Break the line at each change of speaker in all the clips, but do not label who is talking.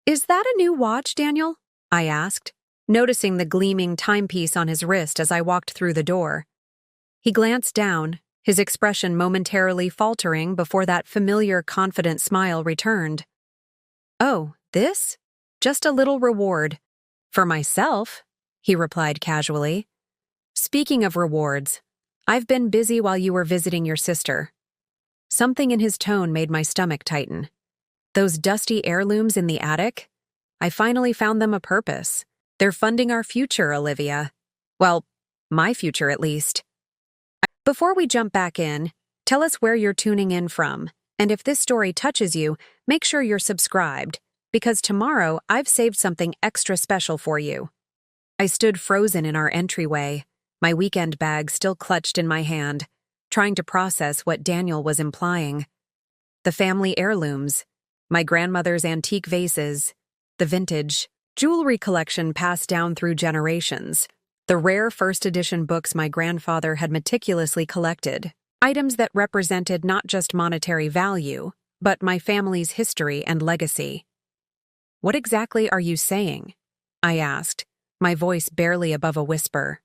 Is that a new watch, Daniel? I asked, noticing the gleaming timepiece on his wrist as I walked through the door. He glanced down, his expression momentarily faltering before that familiar, confident smile returned. Oh, this? Just a little reward. For myself, he replied casually. Speaking of rewards, I've been busy while you were visiting your sister. Something in his tone made my stomach tighten. Those dusty heirlooms in the attic? I finally found them a purpose. They're funding our future, Olivia. Well, my future at least. Before we jump back in, tell us where you're tuning in from, and if this story touches you, make sure you're subscribed, because tomorrow I've saved something extra special for you. I stood frozen in our entryway, my weekend bag still clutched in my hand, trying to process what Daniel was implying. The family heirlooms, my grandmother's antique vases, the vintage jewelry collection passed down through generations, the rare first edition books my grandfather had meticulously collected, items that represented not just monetary value, but my family's history and legacy. What exactly are you saying? I asked, my voice barely above a whisper.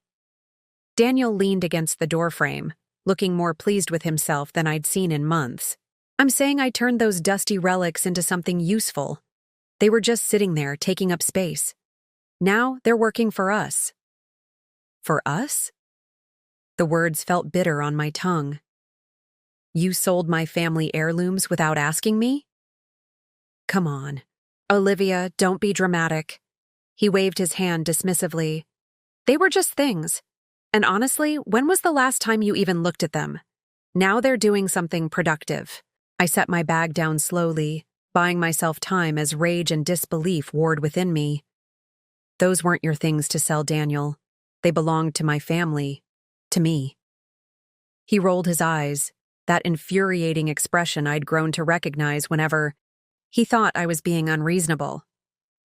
Daniel leaned against the doorframe, looking more pleased with himself than I'd seen in months. I'm saying I turned those dusty relics into something useful. They were just sitting there, taking up space. Now they're working for us. For us? The words felt bitter on my tongue. You sold my family heirlooms without asking me? Come on. Olivia, don't be dramatic. He waved his hand dismissively. They were just things. And honestly, when was the last time you even looked at them? Now they're doing something productive. I set my bag down slowly, buying myself time as rage and disbelief warred within me. Those weren't your things to sell, Daniel. They belonged to my family, to me. He rolled his eyes, that infuriating expression I'd grown to recognize whenever he thought I was being unreasonable.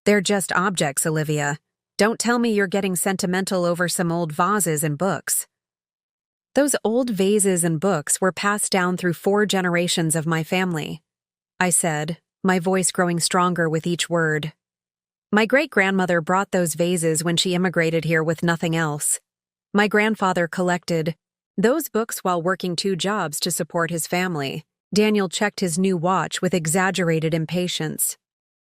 They're just objects, Olivia. Don't tell me you're getting sentimental over some old vases and books. Those old vases and books were passed down through 4 generations of my family, I said, my voice growing stronger with each word. My great-grandmother brought those vases when she immigrated here with nothing else. My grandfather collected those books while working 2 jobs to support his family. Daniel checked his new watch with exaggerated impatience.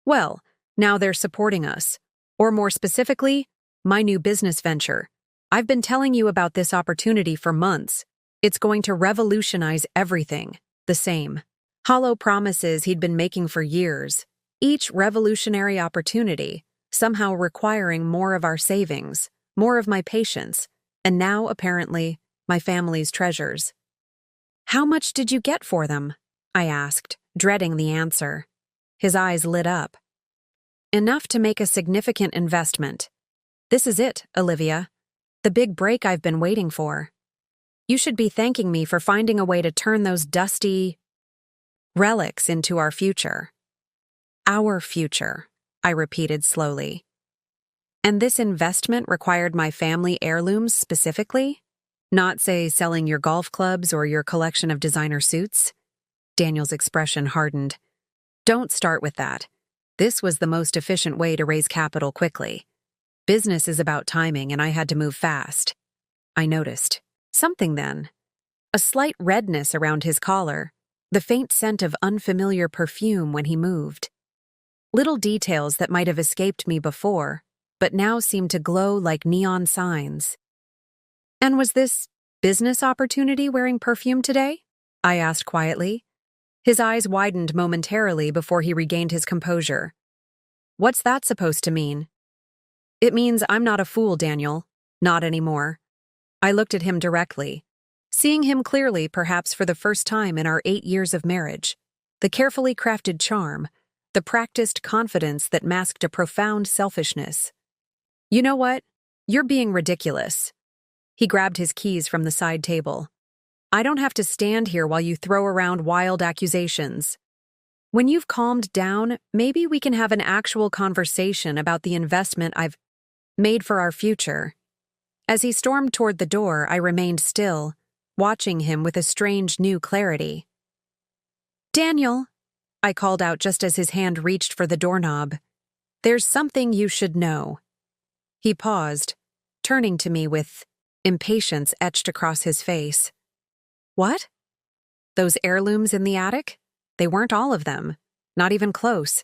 Well, now they're supporting us. Or more specifically, my new business venture. I've been telling you about this opportunity for months. It's going to revolutionize everything. The same hollow promises he'd been making for years. Each revolutionary opportunity, somehow requiring more of our savings, more of my patience, and now, apparently, my family's treasures. How much did you get for them? I asked, dreading the answer. His eyes lit up. Enough to make a significant investment. This is it, Olivia. The big break I've been waiting for. You should be thanking me for finding a way to turn those dusty relics into our future. Our future, I repeated slowly. And this investment required my family heirlooms specifically? Not, say, selling your golf clubs or your collection of designer suits? Daniel's expression hardened. Don't start with that. This was the most efficient way to raise capital quickly. Business is about timing, and I had to move fast. I noticed something then. A slight redness around his collar, the faint scent of unfamiliar perfume when he moved. Little details that might have escaped me before, but now seemed to glow like neon signs. And was this business opportunity wearing perfume today? I asked quietly. His eyes widened momentarily before he regained his composure. What's that supposed to mean? It means I'm not a fool, Daniel. Not anymore. I looked at him directly, seeing him clearly perhaps for the first time in our 8 years of marriage. The carefully crafted charm, the practiced confidence that masked a profound selfishness. You know what? You're being ridiculous. He grabbed his keys from the side table. I don't have to stand here while you throw around wild accusations. When you've calmed down, maybe we can have an actual conversation about the investment I've made for our future. As he stormed toward the door, I remained still, watching him with a strange new clarity. Daniel, I called out just as his hand reached for the doorknob. There's something you should know. He paused, turning to me with impatience etched across his face. What? Those heirlooms in the attic? They weren't all of them, not even close.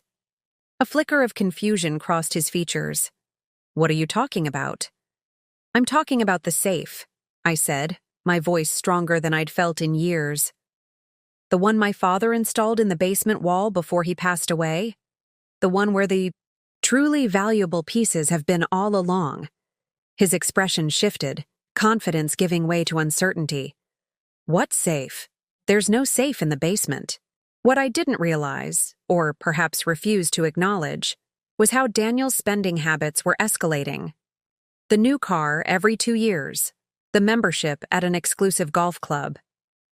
A flicker of confusion crossed his features. What are you talking about? I'm talking about the safe, I said, my voice stronger than I'd felt in years. The one my father installed in the basement wall before he passed away? The one where the truly valuable pieces have been all along. His expression shifted, confidence giving way to uncertainty. What safe? There's no safe in the basement. What I didn't realize, or perhaps refuse to acknowledge, was how Daniel's spending habits were escalating. The new car every 2 years, the membership at an exclusive golf club,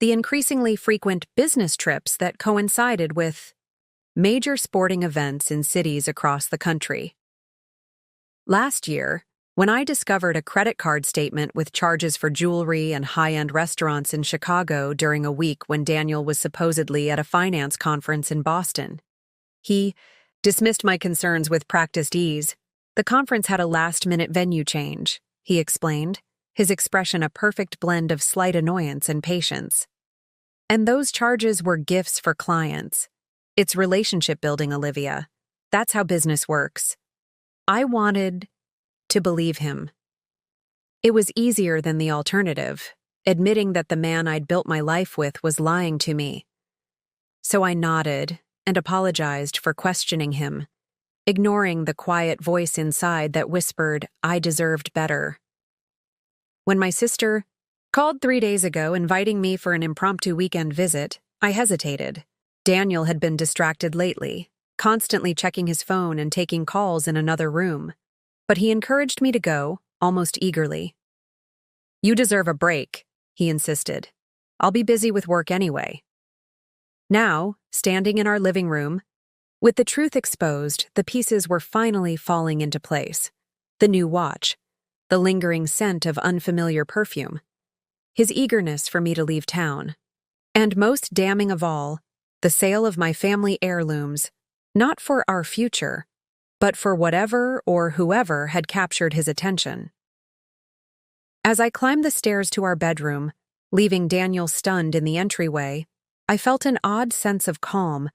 the increasingly frequent business trips that coincided with major sporting events in cities across the country. Last year, when I discovered a credit card statement with charges for jewelry and high-end restaurants in Chicago during a week when Daniel was supposedly at a finance conference in Boston, he dismissed my concerns with practiced ease. The conference had a last-minute venue change, he explained, his expression a perfect blend of slight annoyance and patience. And those charges were gifts for clients. It's relationship building, Olivia. That's how business works. I wanted to believe him. It was easier than the alternative, admitting that the man I'd built my life with was lying to me. So I nodded and apologized for questioning him, ignoring the quiet voice inside that whispered I deserved better. When my sister called 3 days ago inviting me for an impromptu weekend visit, I hesitated. Daniel had been distracted lately, constantly checking his phone and taking calls in another room. But he encouraged me to go, almost eagerly. You deserve a break, he insisted. I'll be busy with work anyway. Now, standing in our living room, with the truth exposed, the pieces were finally falling into place. The new watch, the lingering scent of unfamiliar perfume, his eagerness for me to leave town, and most damning of all, the sale of my family heirlooms, not for our future, but for whatever or whoever had captured his attention. As I climbed the stairs to our bedroom, leaving Daniel stunned in the entryway, I felt an odd sense of calm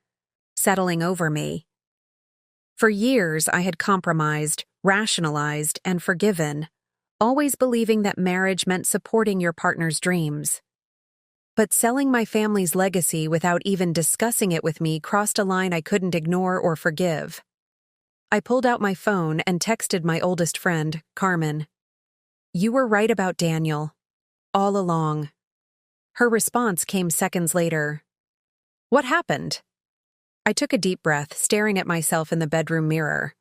settling over me. For years, I had compromised, rationalized, and forgiven, always believing that marriage meant supporting your partner's dreams. But selling my family's legacy without even discussing it with me crossed a line I couldn't ignore or forgive. I pulled out my phone and texted my oldest friend, Carmen. You were right about Daniel. All along. Her response came seconds later. What happened? I took a deep breath, staring at myself in the bedroom mirror.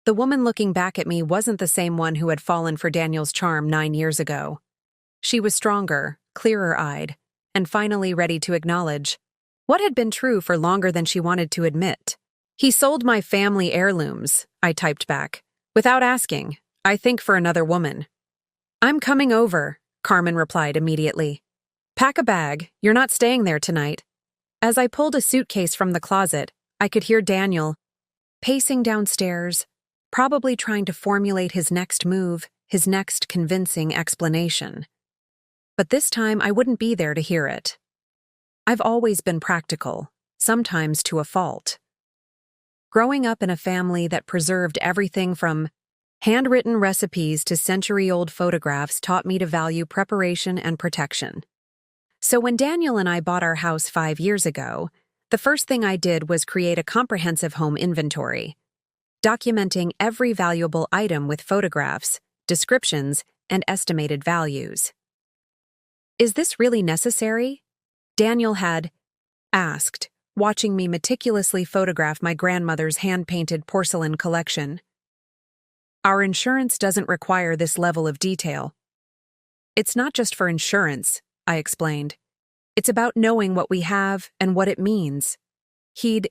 The woman looking back at me wasn't the same one who had fallen for Daniel's charm 9 years ago. She was stronger, clearer-eyed, and finally ready to acknowledge what had been true for longer than she wanted to admit. He sold my family heirlooms, I typed back. Without asking, I think for another woman. I'm coming over, Carmen replied immediately. Pack a bag, you're not staying there tonight. As I pulled a suitcase from the closet, I could hear Daniel pacing downstairs, probably trying to formulate his next move, his next convincing explanation. But this time I wouldn't be there to hear it. I've always been practical, sometimes to a fault. Growing up in a family that preserved everything from handwritten recipes to century-old photographs taught me to value preparation and protection. So when Daniel and I bought our house 5 years ago, the first thing I did was create a comprehensive home inventory, documenting every valuable item with photographs, descriptions, and estimated values. Is this really necessary? Daniel had asked, watching me meticulously photograph my grandmother's hand-painted porcelain collection. Our insurance doesn't require this level of detail. It's not just for insurance, I explained. It's about knowing what we have and what it means. He'd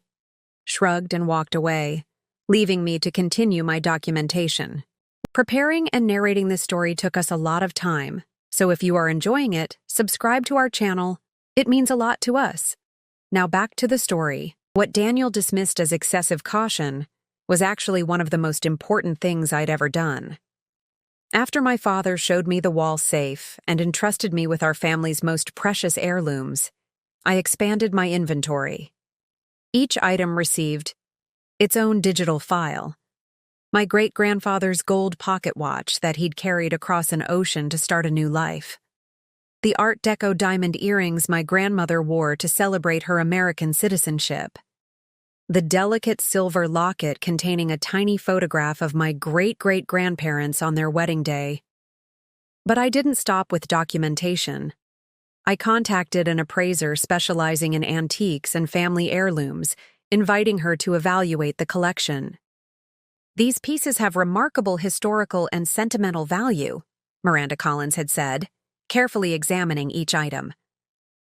shrugged and walked away, leaving me to continue my documentation. Preparing and narrating this story took us a lot of time, so if you are enjoying it, subscribe to our channel. It means a lot to us. Now back to the story. What Daniel dismissed as excessive caution was actually one of the most important things I'd ever done. After my father showed me the wall safe and entrusted me with our family's most precious heirlooms, I expanded my inventory. Each item received its own digital file. My great-grandfather's gold pocket watch that he'd carried across an ocean to start a new life. The Art Deco diamond earrings my grandmother wore to celebrate her American citizenship. The delicate silver locket containing a tiny photograph of my great-great-grandparents on their wedding day. But I didn't stop with documentation. I contacted an appraiser specializing in antiques and family heirlooms, inviting her to evaluate the collection. "These pieces have remarkable historical and sentimental value," Miranda Collins had said, carefully examining each item.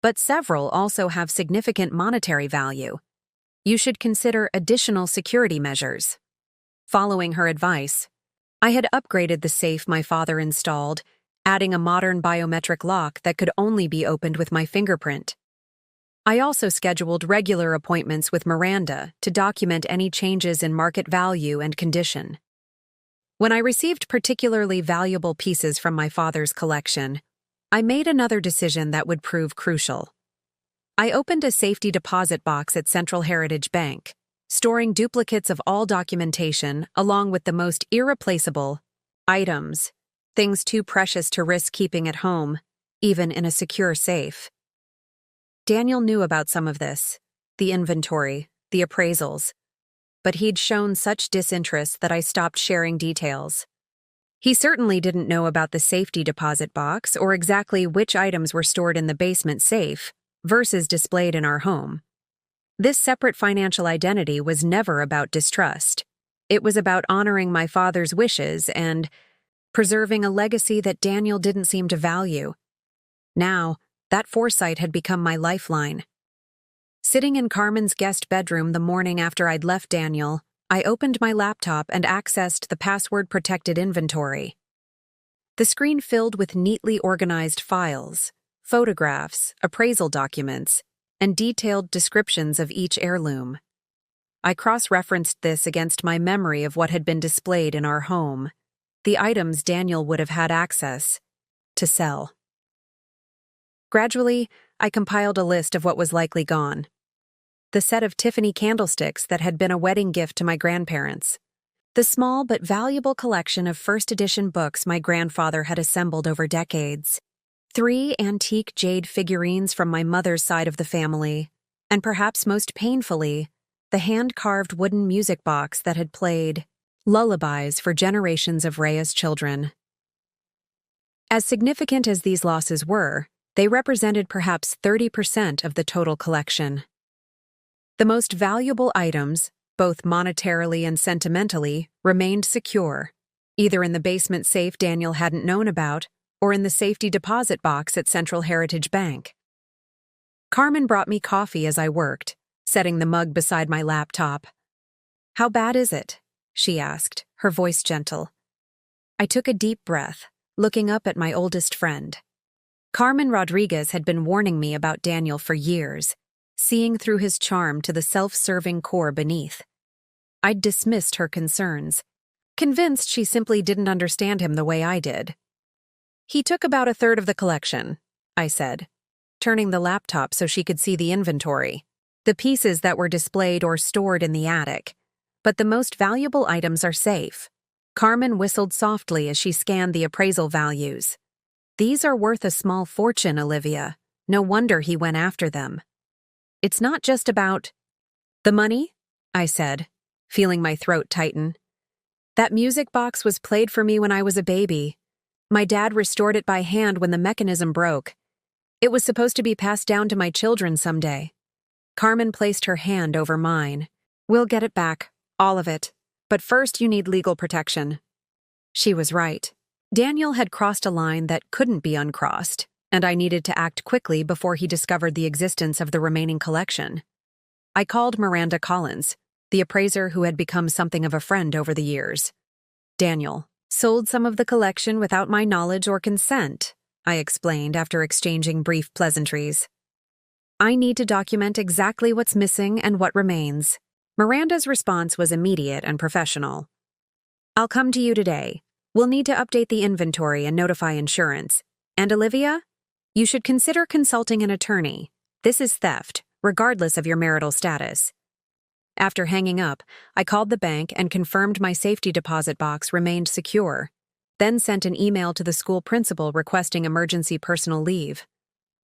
"But several also have significant monetary value. You should consider additional security measures." Following her advice, I had upgraded the safe my father installed, adding a modern biometric lock that could only be opened with my fingerprint. I also scheduled regular appointments with Miranda to document any changes in market value and condition. When I received particularly valuable pieces from my father's collection, I made another decision that would prove crucial. I opened a safety deposit box at Central Heritage Bank, storing duplicates of all documentation along with the most irreplaceable items, things too precious to risk keeping at home, even in a secure safe. Daniel knew about some of this, the inventory, the appraisals, but he'd shown such disinterest that I stopped sharing details. He certainly didn't know about the safety deposit box or exactly which items were stored in the basement safe versus displayed in our home. This separate financial identity was never about distrust. It was about honoring my father's wishes and preserving a legacy that Daniel didn't seem to value. Now, that foresight had become my lifeline. Sitting in Carmen's guest bedroom the morning after I'd left Daniel, I opened my laptop and accessed the password-protected inventory. The screen filled with neatly organized files, photographs, appraisal documents, and detailed descriptions of each heirloom. I cross-referenced this against my memory of what had been displayed in our home, the items Daniel would have had access to sell. Gradually, I compiled a list of what was likely gone. The set of Tiffany candlesticks that had been a wedding gift to my grandparents. The small but valuable collection of first-edition books my grandfather had assembled over decades. 3 antique jade figurines from my mother's side of the family, and perhaps most painfully, the hand-carved wooden music box that had played lullabies for generations of Rhea's children. As significant as these losses were, they represented perhaps 30% of the total collection. The most valuable items, both monetarily and sentimentally, remained secure, either in the basement safe Daniel hadn't known about or in the safety deposit box at Central Heritage Bank. Carmen brought me coffee as I worked, setting the mug beside my laptop. "How bad is it?" she asked, her voice gentle. I took a deep breath, looking up at my oldest friend. Carmen Rodriguez had been warning me about Daniel for years, seeing through his charm to the self-serving core beneath. I'd dismissed her concerns, convinced she simply didn't understand him the way I did. "He took about a third of the collection," I said, turning the laptop so she could see the inventory, the pieces that were displayed or stored in the attic. "But the most valuable items are safe." Carmen whistled softly as she scanned the appraisal values. "These are worth a small fortune, Olivia. No wonder he went after them." "It's not just about the money," I said, feeling my throat tighten. "That music box was played for me when I was a baby. My dad restored it by hand when the mechanism broke. It was supposed to be passed down to my children someday." Carmen placed her hand over mine. "We'll get it back, all of it. But first you need legal protection." She was right. Daniel had crossed a line that couldn't be uncrossed, and I needed to act quickly before he discovered the existence of the remaining collection. I called Miranda Collins, the appraiser who had become something of a friend over the years. "Daniel sold some of the collection without my knowledge or consent," I explained after exchanging brief pleasantries. "I need to document exactly what's missing and what remains. Miranda's response was immediate and professional. I'll come to you today. We'll need to update the inventory and notify insurance. And Olivia, you should consider consulting an attorney. This is theft, regardless of your marital status. After hanging up, I called the bank and confirmed my safety deposit box remained secure, then sent an email to the school principal requesting emergency personal leave.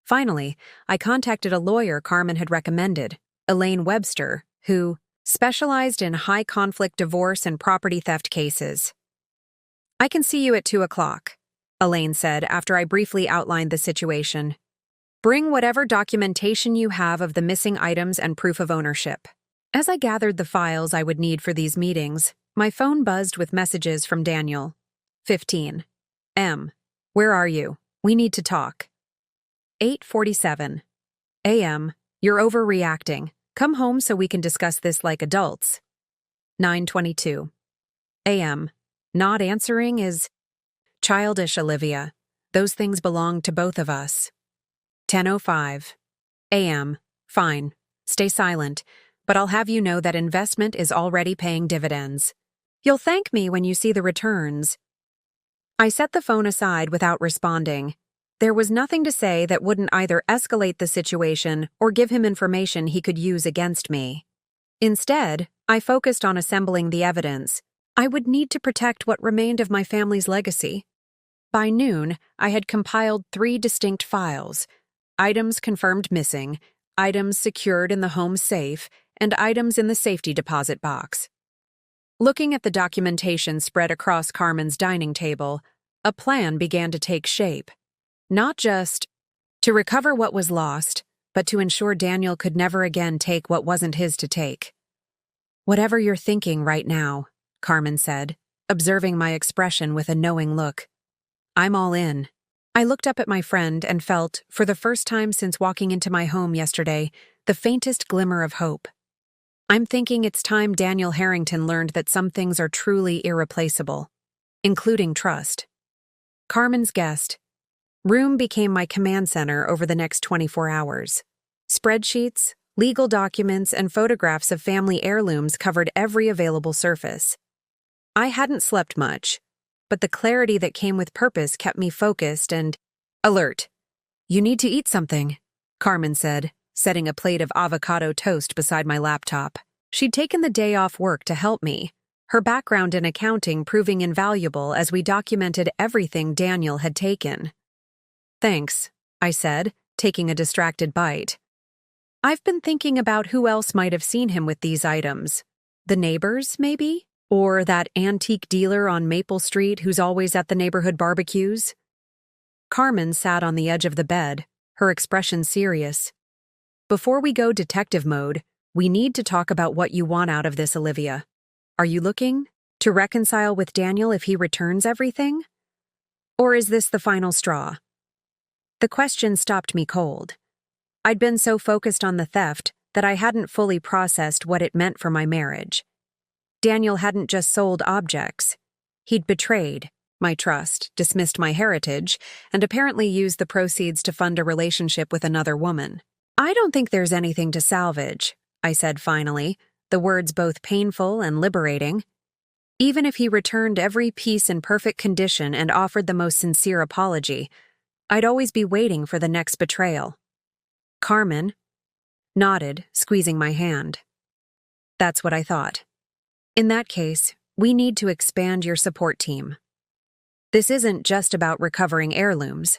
Finally, I contacted a lawyer Carmen had recommended, Elaine Webster, who specialized in high-conflict divorce and property theft cases. I can see you at 2 o'clock, Elaine said after I briefly outlined the situation. Bring whatever documentation you have of the missing items and proof of ownership. As I gathered the files I would need for these meetings, my phone buzzed with messages from Daniel. 15. M. Where are you? We need to talk. 8:47. A.M. You're overreacting. Come home so we can discuss this like adults. 9:22. A.M. Not answering is childish, Olivia. Those things belong to both of us. 10:05. A.M. Fine. Stay silent, but I'll have you know that investment is already paying dividends. You'll thank me when you see the returns. I set the phone aside without responding. There was nothing to say that wouldn't either escalate the situation or give him information he could use against me. Instead, I focused on assembling the evidence. I would need to protect what remained of my family's legacy. By noon, I had compiled 3 distinct files: items confirmed missing, items secured in the home safe, and items in the safety deposit box. Looking at the documentation spread across Carmen's dining table, a plan began to take shape. Not just to recover what was lost, but to ensure Daniel could never again take what wasn't his to take. Whatever you're thinking right now, Carmen said, observing my expression with a knowing look. I'm all in. I looked up at my friend and felt, for the first time since walking into my home yesterday, the faintest glimmer of hope. I'm thinking it's time Daniel Harrington learned that some things are truly irreplaceable, including trust. Carmen's guest. Room became my command center over the next 24 hours. Spreadsheets, legal documents, and photographs of family heirlooms covered every available surface. I hadn't slept much, but the clarity that came with purpose kept me focused and alert. You need to eat something, Carmen said, setting a plate of avocado toast beside my laptop. She'd taken the day off work to help me, her background in accounting proving invaluable as we documented everything Daniel had taken. Thanks, I said, taking a distracted bite. I've been thinking about who else might have seen him with these items. The neighbors, maybe? Or that antique dealer on Maple Street who's always at the neighborhood barbecues? Carmen sat on the edge of the bed, her expression serious. Before we go detective mode, we need to talk about what you want out of this, Olivia. Are you looking to reconcile with Daniel if he returns everything? Or is this the final straw? The question stopped me cold. I'd been so focused on the theft that I hadn't fully processed what it meant for my marriage. Daniel hadn't just sold objects. He'd betrayed my trust, dismissed my heritage, and apparently used the proceeds to fund a relationship with another woman. I don't think there's anything to salvage, I said finally, the words both painful and liberating. Even if he returned every piece in perfect condition and offered the most sincere apology, I'd always be waiting for the next betrayal. Carmen nodded, squeezing my hand. That's what I thought. In that case, we need to expand your support team. This isn't just about recovering heirlooms.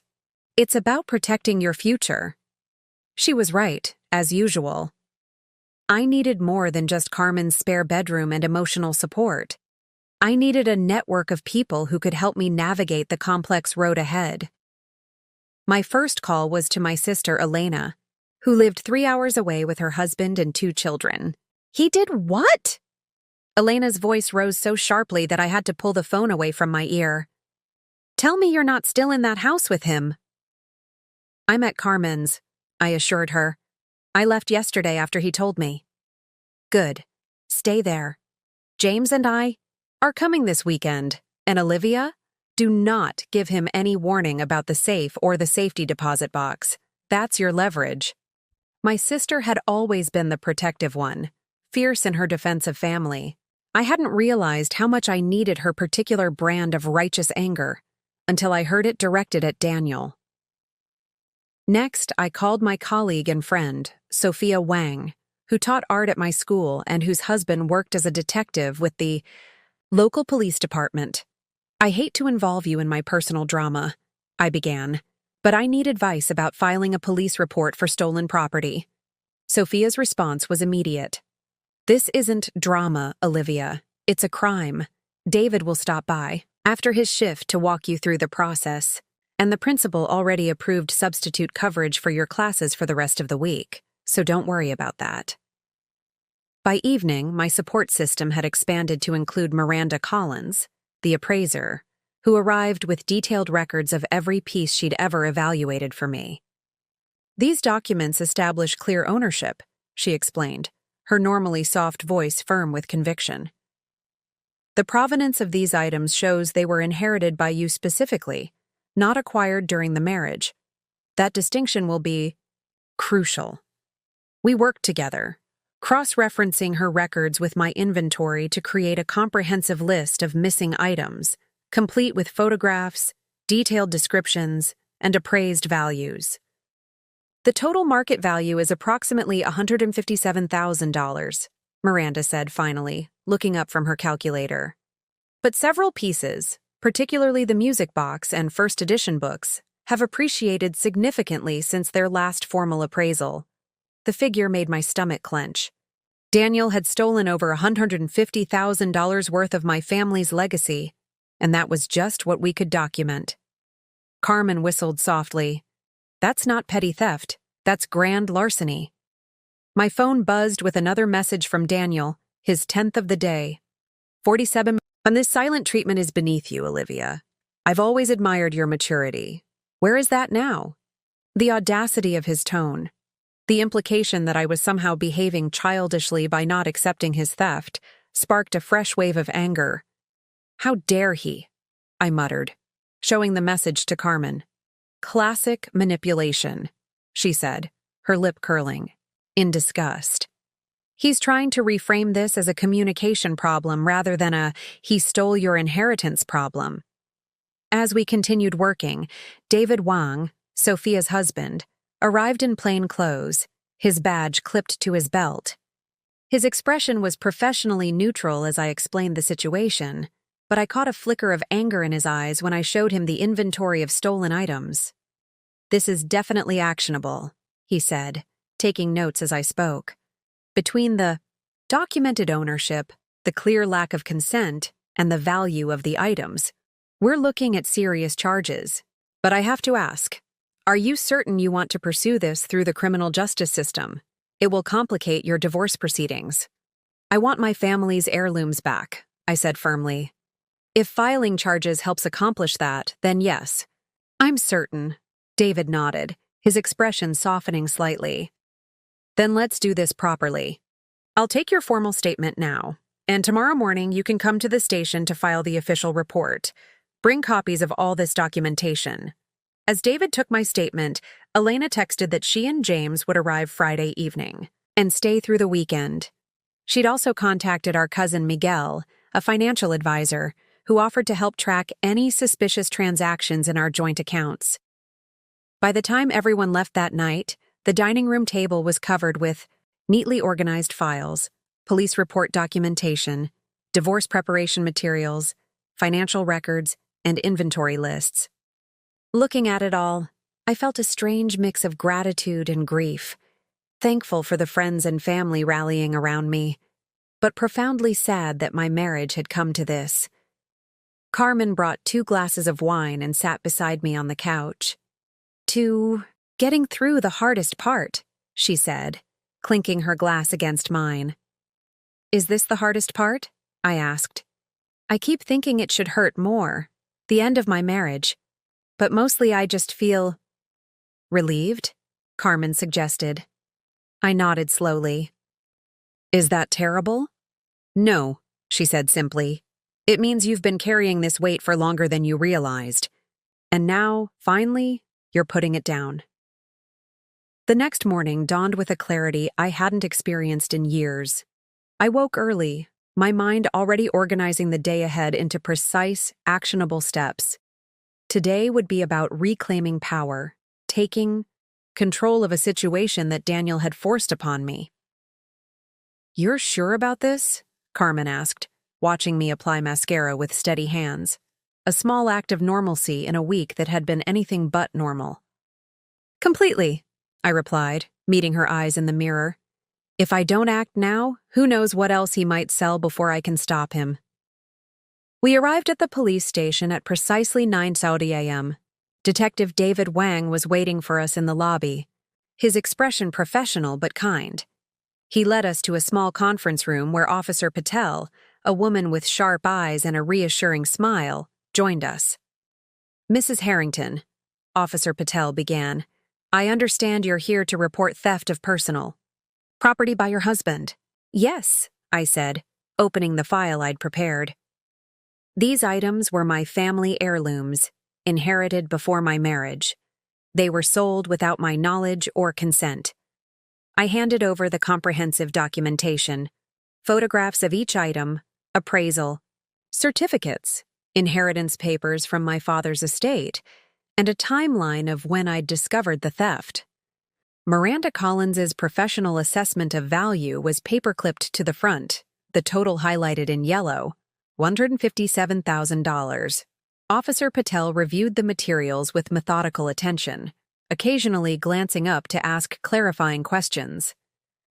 It's about protecting your future. She was right, as usual. I needed more than just Carmen's spare bedroom and emotional support. I needed a network of people who could help me navigate the complex road ahead. My first call was to my sister Elena, who lived 3 hours away with her husband and 2 children. He did what? Elena's voice rose so sharply that I had to pull the phone away from my ear. Tell me you're not still in that house with him. I'm at Carmen's, I assured her. I left yesterday after he told me. Good. Stay there. James and I are coming this weekend, and Olivia, do not give him any warning about the safe or the safety deposit box. That's your leverage. My sister had always been the protective one, fierce in her defense of family. I hadn't realized how much I needed her particular brand of righteous anger until I heard it directed at Daniel. Next, I called my colleague and friend, Sophia Wang, who taught art at my school and whose husband worked as a detective with the local police department. I hate to involve you in my personal drama, I began, but I need advice about filing a police report for stolen property. Sophia's response was immediate. This isn't drama, Olivia. It's a crime. David will stop by after his shift to walk you through the process, and the principal already approved substitute coverage for your classes for the rest of the week, so don't worry about that. By evening, my support system had expanded to include Miranda Collins, the appraiser, who arrived with detailed records of every piece she'd ever evaluated for me. These documents establish clear ownership, she explained, her normally soft voice firm with conviction. The provenance of these items shows they were inherited by you specifically, not acquired during the marriage. That distinction will be crucial. We worked together, cross-referencing her records with my inventory to create a comprehensive list of missing items, complete with photographs, detailed descriptions, and appraised values. The total market value is approximately $157,000, Miranda said finally, looking up from her calculator. But several pieces, particularly the music box and first edition books, have appreciated significantly since their last formal appraisal. The figure made my stomach clench. Daniel had stolen over $150,000 worth of my family's legacy, and that was just what we could document. Carmen whistled softly. That's not petty theft, that's grand larceny. My phone buzzed with another message from Daniel, his 10th of the day. 47. And this silent treatment is beneath you, Olivia. I've always admired your maturity. Where is that now? The audacity of his tone, the implication that I was somehow behaving childishly by not accepting his theft, sparked a fresh wave of anger. How dare he? I muttered, showing the message to Carmen. Classic manipulation, she said, her lip curling, in disgust. He's trying to reframe this as a communication problem rather than a he stole your inheritance problem. As we continued working, David Wang, Sophia's husband, arrived in plain clothes, his badge clipped to his belt. His expression was professionally neutral as I explained the situation, but I caught a flicker of anger in his eyes when I showed him the inventory of stolen items. This is definitely actionable, he said, taking notes as I spoke. Between the documented ownership, the clear lack of consent, and the value of the items, we're looking at serious charges. But I have to ask, are you certain you want to pursue this through the criminal justice system? It will complicate your divorce proceedings. I want my family's heirlooms back, I said firmly. If filing charges helps accomplish that, then yes. I'm certain, David nodded, his expression softening slightly. Then let's do this properly. I'll take your formal statement now, and tomorrow morning you can come to the station to file the official report. Bring copies of all this documentation. As David took my statement, Elena texted that she and James would arrive Friday evening and stay through the weekend. She'd also contacted our cousin Miguel, a financial advisor, who offered to help track any suspicious transactions in our joint accounts. By the time everyone left that night, the dining room table was covered with neatly organized files, police report documentation, divorce preparation materials, financial records, and inventory lists. Looking at it all, I felt a strange mix of gratitude and grief, thankful for the friends and family rallying around me, but profoundly sad that my marriage had come to this. Carmen brought 2 glasses of wine and sat beside me on the couch. Getting through the hardest part, she said, clinking her glass against mine. Is this the hardest part? I asked. I keep thinking it should hurt more, the end of my marriage, but mostly I just feel relieved, Carmen suggested. I nodded slowly. Is that terrible? No, she said simply. It means you've been carrying this weight for longer than you realized. And now, finally, you're putting it down. The next morning dawned with a clarity I hadn't experienced in years. I woke early, my mind already organizing the day ahead into precise, actionable steps. Today would be about reclaiming power, taking control of a situation that Daniel had forced upon me. "You're sure about this?" Carmen asked, watching me apply mascara with steady hands. A small act of normalcy in a week that had been anything but normal. "Completely," I replied, meeting her eyes in the mirror. If I don't act now, who knows what else he might sell before I can stop him. We arrived at the police station at precisely 9:30 a.m. Detective David Wang was waiting for us in the lobby, his expression professional but kind. He led us to a small conference room where Officer Patel, a woman with sharp eyes and a reassuring smile, joined us. "Mrs. Harrington," Officer Patel began, "I understand you're here to report theft of personal property by your husband." "Yes," I said, opening the file I'd prepared. These items were my family heirlooms, inherited before my marriage. They were sold without my knowledge or consent. I handed over the comprehensive documentation, photographs of each item, appraisal, certificates, inheritance papers from my father's estate, and a timeline of when I'd discovered the theft. Miranda Collins's professional assessment of value was paperclipped to the front, the total highlighted in yellow, $157,000. Officer Patel reviewed the materials with methodical attention, occasionally glancing up to ask clarifying questions.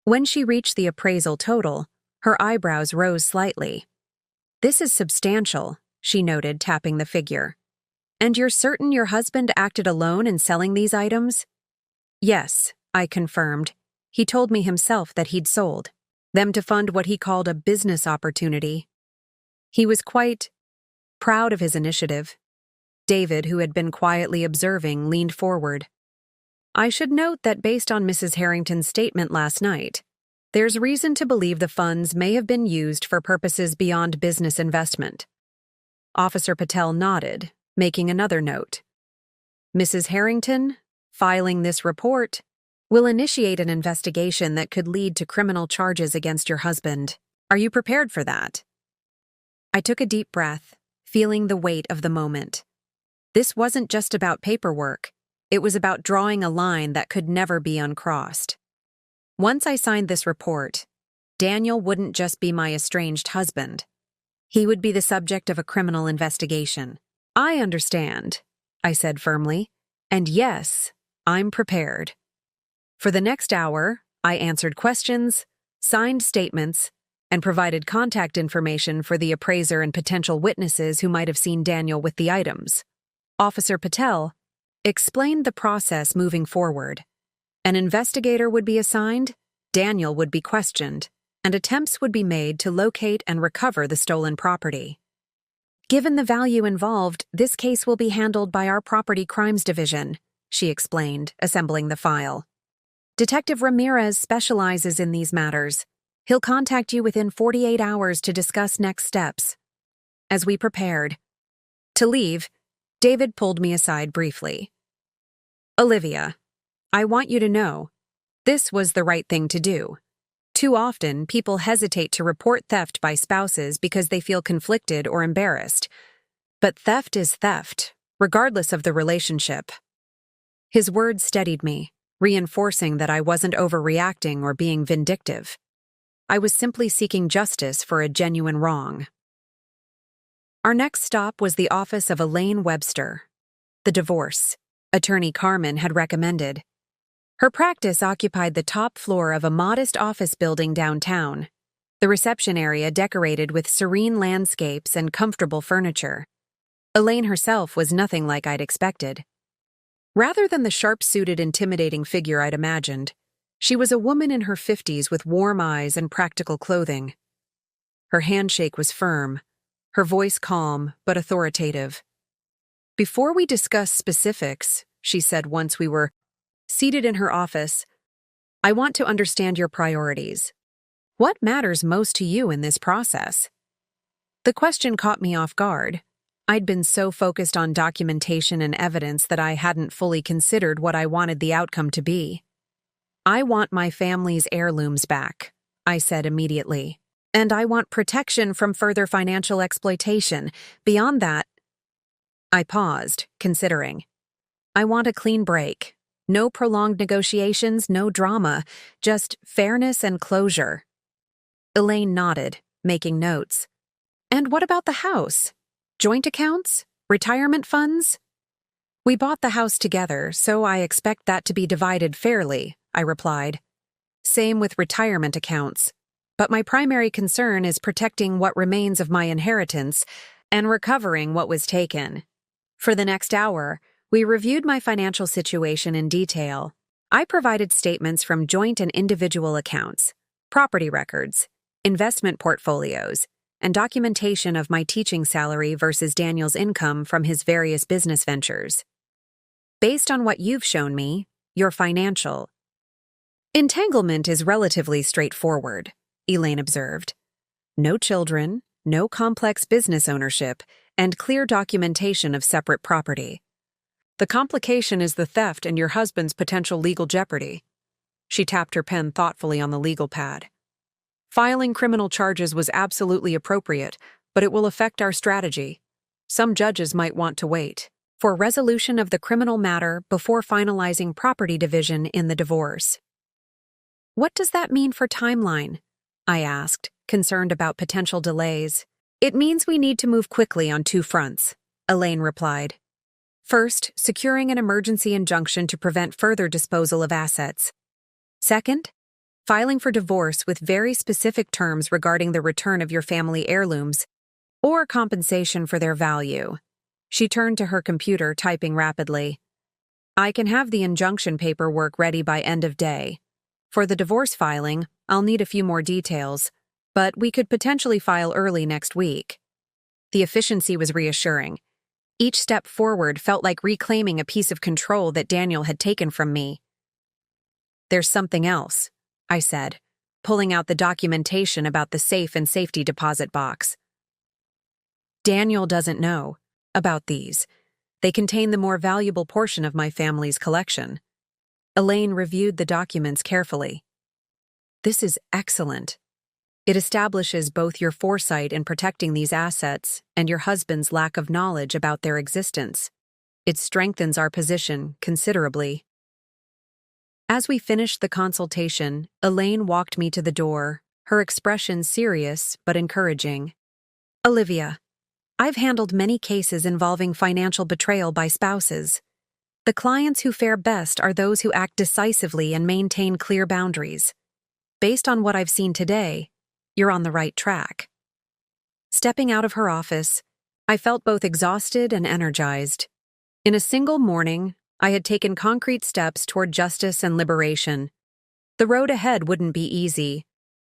When she reached the appraisal total, her eyebrows rose slightly. "This is substantial," she noted, tapping the figure. "And you're certain your husband acted alone in selling these items?" "Yes," I confirmed. "He told me himself that he'd sold them to fund what he called a business opportunity. He was quite proud of his initiative." David, who had been quietly observing, leaned forward. "I should note that based on Mrs. Harrington's statement last night, there's reason to believe the funds may have been used for purposes beyond business investment." Officer Patel nodded, making another note. "Mrs. Harrington, filing this report, will initiate an investigation that could lead to criminal charges against your husband. Are you prepared for that?" I took a deep breath, feeling the weight of the moment. This wasn't just about paperwork. It was about drawing a line that could never be uncrossed. Once I signed this report, Daniel wouldn't just be my estranged husband. He would be the subject of a criminal investigation. "I understand," I said firmly, "and yes, I'm prepared." For the next hour, I answered questions, signed statements, and provided contact information for the appraiser and potential witnesses who might have seen Daniel with the items. Officer Patel explained the process moving forward. An investigator would be assigned, Daniel would be questioned, and attempts would be made to locate and recover the stolen property. "Given the value involved, this case will be handled by our Property Crimes Division," she explained, assembling the file. "Detective Ramirez specializes in these matters. He'll contact you within 48 hours to discuss next steps." As we prepared to leave, David pulled me aside briefly. "Olivia, I want you to know, this was the right thing to do. Too often, people hesitate to report theft by spouses because they feel conflicted or embarrassed. But theft is theft, regardless of the relationship." His words steadied me, reinforcing that I wasn't overreacting or being vindictive. I was simply seeking justice for a genuine wrong. Our next stop was the office of Elaine Webster, the divorce attorney Carmen had recommended. Her practice occupied the top floor of a modest office building downtown, the reception area decorated with serene landscapes and comfortable furniture. Elaine herself was nothing like I'd expected. Rather than the sharp-suited, intimidating figure I'd imagined, she was a woman in her 50s with warm eyes and practical clothing. Her handshake was firm, her voice calm but authoritative. "Before we discuss specifics," she said once we were seated in her office, "I want to understand your priorities. What matters most to you in this process?" The question caught me off guard. I'd been so focused on documentation and evidence that I hadn't fully considered what I wanted the outcome to be. "I want my family's heirlooms back," I said immediately. And I want protection from further financial exploitation. Beyond that, I paused, considering. I want a clean break. No prolonged negotiations, no drama, just fairness and closure. Elaine nodded, making notes. And what about the house? Joint accounts? Retirement funds? We bought the house together, so I expect that to be divided fairly, I replied. Same with retirement accounts. But my primary concern is protecting what remains of my inheritance and recovering what was taken. For the next hour, we reviewed my financial situation in detail. I provided statements from joint and individual accounts, property records, investment portfolios, and documentation of my teaching salary versus Daniel's income from his various business ventures. Based on what you've shown me, your financial entanglement is relatively straightforward, Elaine observed. No children, no complex business ownership, and clear documentation of separate property. The complication is the theft and your husband's potential legal jeopardy. She tapped her pen thoughtfully on the legal pad. Filing criminal charges was absolutely appropriate, but it will affect our strategy. Some judges might want to wait for resolution of the criminal matter before finalizing property division in the divorce. What does that mean for timeline? I asked, concerned about potential delays. It means we need to move quickly on two fronts, Elaine replied. First, securing an emergency injunction to prevent further disposal of assets. Second, filing for divorce with very specific terms regarding the return of your family heirlooms or compensation for their value. She turned to her computer, typing rapidly. I can have the injunction paperwork ready by end of day. For the divorce filing, I'll need a few more details, but we could potentially file early next week. The efficiency was reassuring. Each step forward felt like reclaiming a piece of control that Daniel had taken from me. There's something else, I said, pulling out the documentation about the safe and safety deposit box. Daniel doesn't know about these. They contain the more valuable portion of my family's collection. Elaine reviewed the documents carefully. This is excellent. It establishes both your foresight in protecting these assets and your husband's lack of knowledge about their existence. It strengthens our position considerably. As we finished the consultation, Elaine walked me to the door, her expression serious but encouraging. Olivia, I've handled many cases involving financial betrayal by spouses. The clients who fare best are those who act decisively and maintain clear boundaries. Based on what I've seen today, you're on the right track. Stepping out of her office, I felt both exhausted and energized. In a single morning, I had taken concrete steps toward justice and liberation. The road ahead wouldn't be easy,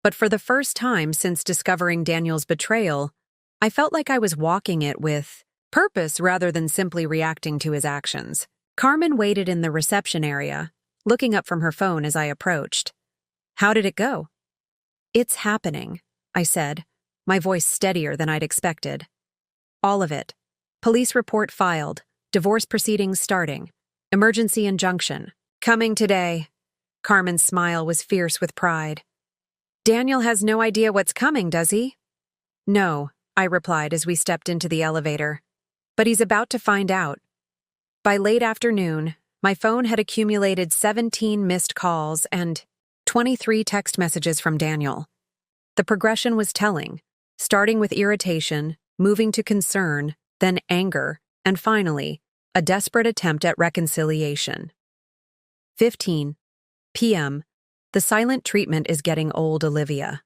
but for the first time since discovering Daniel's betrayal, I felt like I was walking it with purpose rather than simply reacting to his actions. Carmen waited in the reception area, looking up from her phone as I approached. How did it go? It's happening, I said, my voice steadier than I'd expected. All of it. Police report filed, divorce proceedings starting, emergency injunction, coming today. Carmen's smile was fierce with pride. Daniel has no idea what's coming, does he? No, I replied as we stepped into the elevator. But he's about to find out. By late afternoon, my phone had accumulated 17 missed calls and 23 text messages from Daniel. The progression was telling, starting with irritation, moving to concern, then anger, and finally, a desperate attempt at reconciliation. 15 p.m. The silent treatment is getting old, Olivia.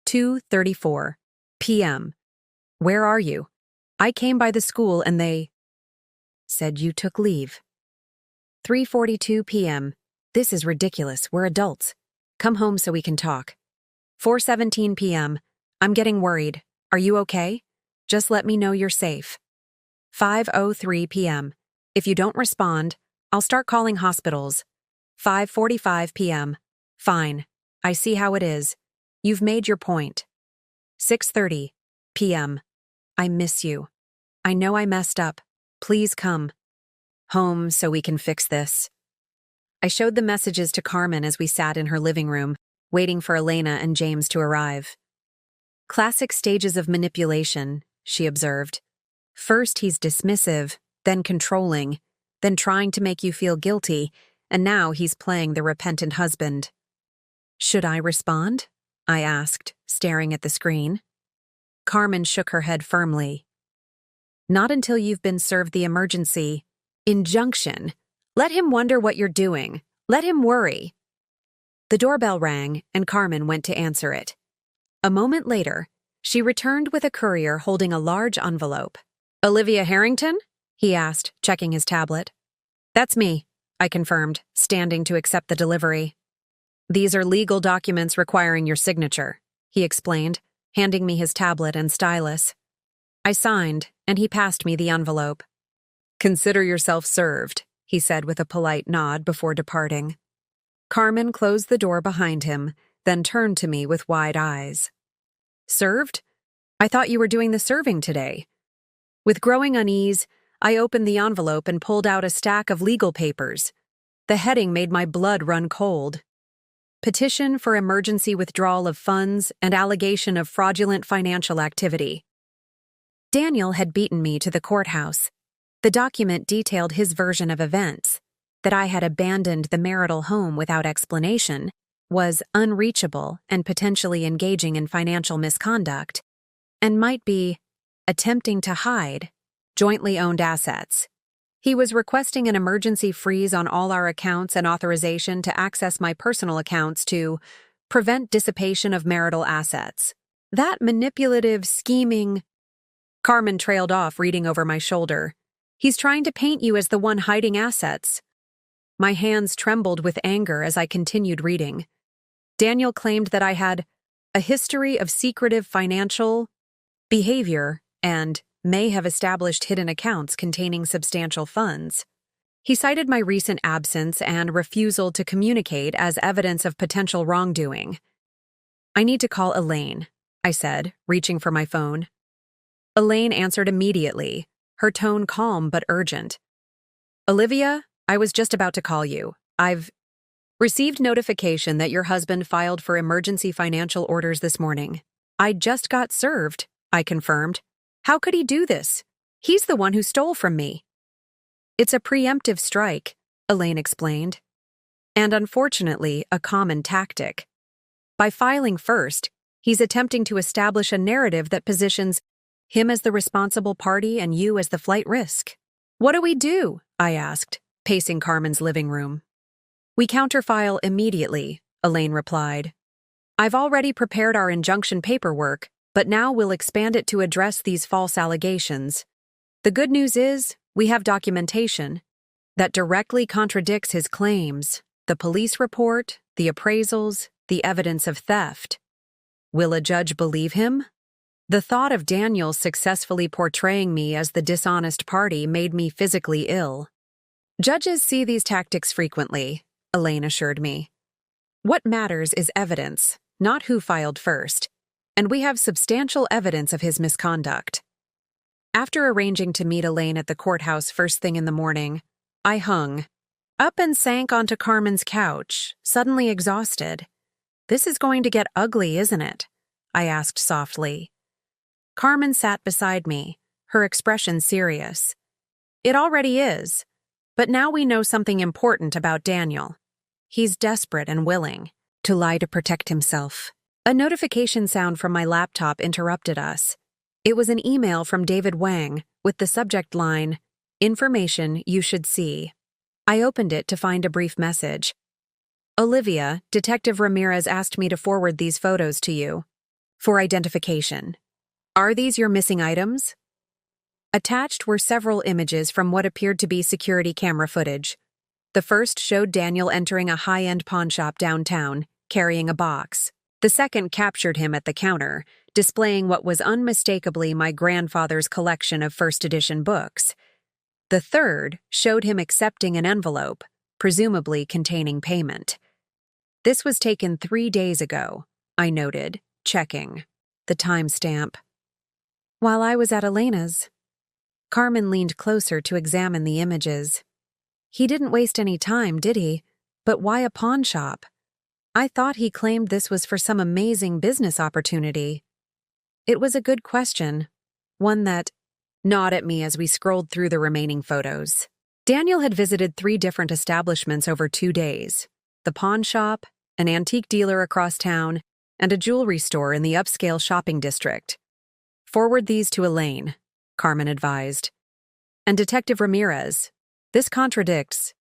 2:34 p.m. Where are you? I came by the school and they said you took leave. 3:42 p.m. This is ridiculous. We're adults. Come home so we can talk. 4:17 p.m. I'm getting worried. Are you okay? Just let me know you're safe. 5:03 p.m. If you don't respond, I'll start calling hospitals. 5:45 p.m. Fine. I see how it is. You've made your point. 6:30 p.m. I miss you. I know I messed up. Please come home so we can fix this. I showed the messages to Carmen as we sat in her living room, waiting for Elena and James to arrive. Classic stages of manipulation, she observed. First, he's dismissive, then controlling, then trying to make you feel guilty, and now he's playing the repentant husband. Should I respond? I asked, staring at the screen. Carmen shook her head firmly. Not until you've been served the emergency injunction. Let him wonder what you're doing. Let him worry. The doorbell rang, and Carmen went to answer it. A moment later, she returned with a courier holding a large envelope. Olivia Harrington? He asked, checking his tablet. That's me, I confirmed, standing to accept the delivery. These are legal documents requiring your signature, he explained, handing me his tablet and stylus. I signed, and he passed me the envelope. Consider yourself served, he said with a polite nod before departing. Carmen closed the door behind him, then turned to me with wide eyes. Served? I thought you were doing the serving today. With growing unease, I opened the envelope and pulled out a stack of legal papers. The heading made my blood run cold. Petition for emergency withdrawal of funds and allegation of fraudulent financial activity. Daniel had beaten me to the courthouse. The document detailed his version of events, that I had abandoned the marital home without explanation, was unreachable and potentially engaging in financial misconduct, and might be attempting to hide jointly owned assets. He was requesting an emergency freeze on all our accounts and authorization to access my personal accounts to prevent dissipation of marital assets. That manipulative, scheming... Carmen trailed off, reading over my shoulder. He's trying to paint you as the one hiding assets. My hands trembled with anger as I continued reading. Daniel claimed that I had a history of secretive financial behavior and may have established hidden accounts containing substantial funds. He cited my recent absence and refusal to communicate as evidence of potential wrongdoing. I need to call Elaine, I said, reaching for my phone. Elaine answered immediately, her tone calm but urgent. Olivia, I was just about to call you. I've received notification that your husband filed for emergency financial orders this morning. I just got served, I confirmed. How could he do this? He's the one who stole from me. It's a preemptive strike, Elaine explained. And unfortunately, a common tactic. By filing first, he's attempting to establish a narrative that positions him as the responsible party and you as the flight risk. What do we do? I asked, pacing Carmen's living room. We counterfile immediately, Elaine replied. I've already prepared our injunction paperwork, but now we'll expand it to address these false allegations. The good news is, we have documentation that directly contradicts his claims, the police report, the appraisals, the evidence of theft. Will a judge believe him? The thought of Daniel successfully portraying me as the dishonest party made me physically ill. Judges see these tactics frequently, Elaine assured me. What matters is evidence, not who filed first, and we have substantial evidence of his misconduct. After arranging to meet Elaine at the courthouse first thing in the morning, I hung up and sank onto Carmen's couch, suddenly exhausted. This is going to get ugly, isn't it? I asked softly. Carmen sat beside me, her expression serious. It already is, but now we know something important about Daniel. He's desperate and willing to lie to protect himself. A notification sound from my laptop interrupted us. It was an email from David Wang with the subject line, "Information you should see." I opened it to find a brief message. Olivia, Detective Ramirez asked me to forward these photos to you for identification. Are these your missing items? Attached were several images from what appeared to be security camera footage. The first showed Daniel entering a high-end pawn shop downtown, carrying a box. The second captured him at the counter, displaying what was unmistakably my grandfather's collection of first-edition books. The third showed him accepting an envelope, presumably containing payment. This was taken 3 days ago, I noted, checking the timestamp. While I was at Elena's, Carmen leaned closer to examine the images. He didn't waste any time, did he? But why a pawn shop? I thought he claimed this was for some amazing business opportunity. It was a good question, one that gnawed at me as we scrolled through the remaining photos. Daniel had visited 3 different establishments over 2 days: the pawn shop, an antique dealer across town, and a jewelry store in the upscale shopping district. "Forward these to Elaine," Carmen advised. "And Detective Ramirez, this contradicts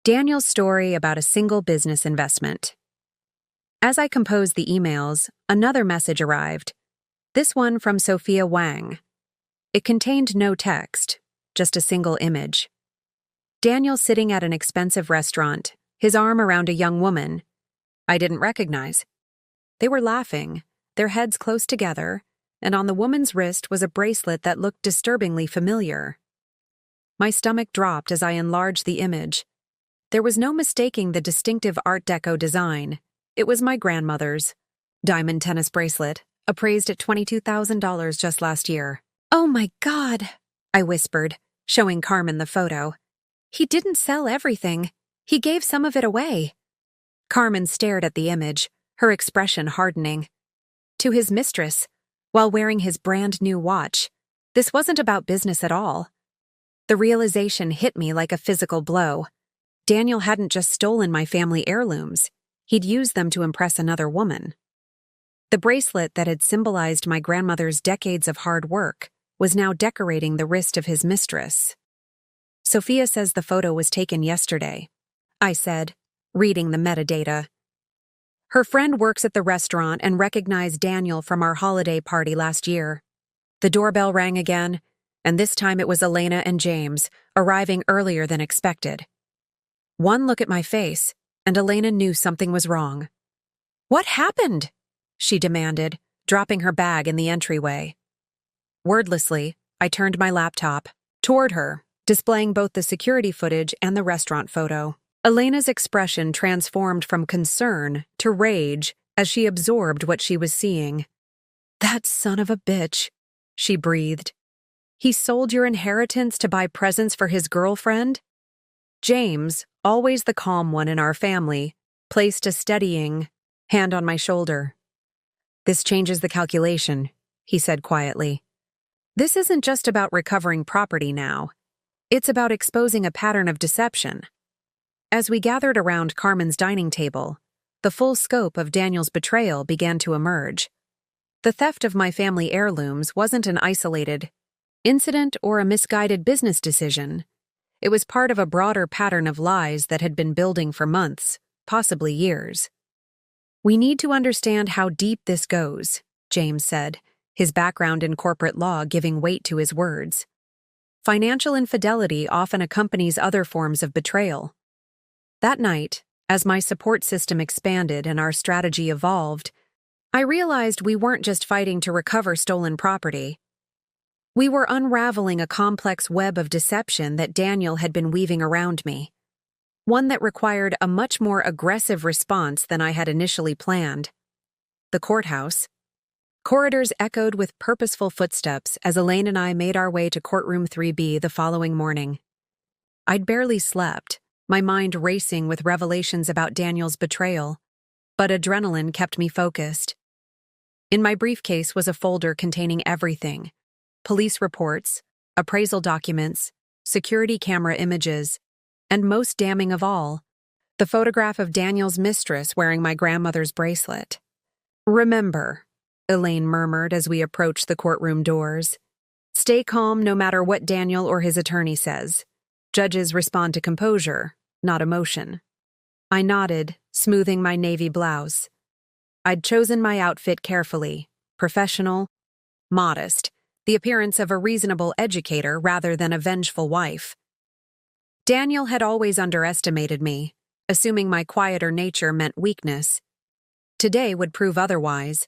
Daniel's story about a single business investment." As I composed the emails, another message arrived, this one from Sophia Wang. It contained no text, just a single image. Daniel sitting at an expensive restaurant, his arm around a young woman I didn't recognize. They were laughing, their heads close together, and on the woman's wrist was a bracelet that looked disturbingly familiar. My stomach dropped as I enlarged the image. There was no mistaking the distinctive Art Deco design. It was my grandmother's diamond tennis bracelet, appraised at $22,000 just last year. "Oh my God," I whispered, showing Carmen the photo. "He didn't sell everything. He gave some of it away." Carmen stared at the image, her expression hardening. To his mistress, while wearing his brand new watch. This wasn't about business at all. The realization hit me like a physical blow. Daniel hadn't just stolen my family heirlooms. He'd used them to impress another woman. The bracelet that had symbolized my grandmother's decades of hard work was now decorating the wrist of his mistress. "Sophia says the photo was taken yesterday," I said, reading the metadata. "Her friend works at the restaurant and recognized Daniel from our holiday party last year." The doorbell rang again, and this time it was Elena and James, arriving earlier than expected. One look at my face, and Elena knew something was wrong. "What happened?" she demanded, dropping her bag in the entryway. Wordlessly, I turned my laptop toward her, displaying both the security footage and the restaurant photo. Elena's expression transformed from concern to rage as she absorbed what she was seeing. "That son of a bitch," she breathed. "He sold your inheritance to buy presents for his girlfriend?" James, always the calm one in our family, placed a steadying hand on my shoulder. "This changes the calculation," he said quietly. "This isn't just about recovering property now. It's about exposing a pattern of deception." As we gathered around Carmen's dining table, the full scope of Daniel's betrayal began to emerge. The theft of my family heirlooms wasn't an isolated incident or a misguided business decision. It was part of a broader pattern of lies that had been building for months, possibly years. "We need to understand how deep this goes," James said, his background in corporate law giving weight to his words. "Financial infidelity often accompanies other forms of betrayal." That night, as my support system expanded and our strategy evolved, I realized we weren't just fighting to recover stolen property. We were unraveling a complex web of deception that Daniel had been weaving around me, one that required a much more aggressive response than I had initially planned. The courthouse. Corridors echoed with purposeful footsteps as Elaine and I made our way to courtroom 3B the following morning. I'd barely slept, my mind racing with revelations about Daniel's betrayal, but adrenaline kept me focused. In my briefcase was a folder containing everything: police reports, appraisal documents, security camera images, and most damning of all, the photograph of Daniel's mistress wearing my grandmother's bracelet. "Remember," Elaine murmured as we approached the courtroom doors, "stay calm no matter what Daniel or his attorney says. Judges respond to composure, not emotion." I nodded, smoothing my navy blouse. I'd chosen my outfit carefully, professional, modest, the appearance of a reasonable educator rather than a vengeful wife. Daniel had always underestimated me, assuming my quieter nature meant weakness. Today would prove otherwise.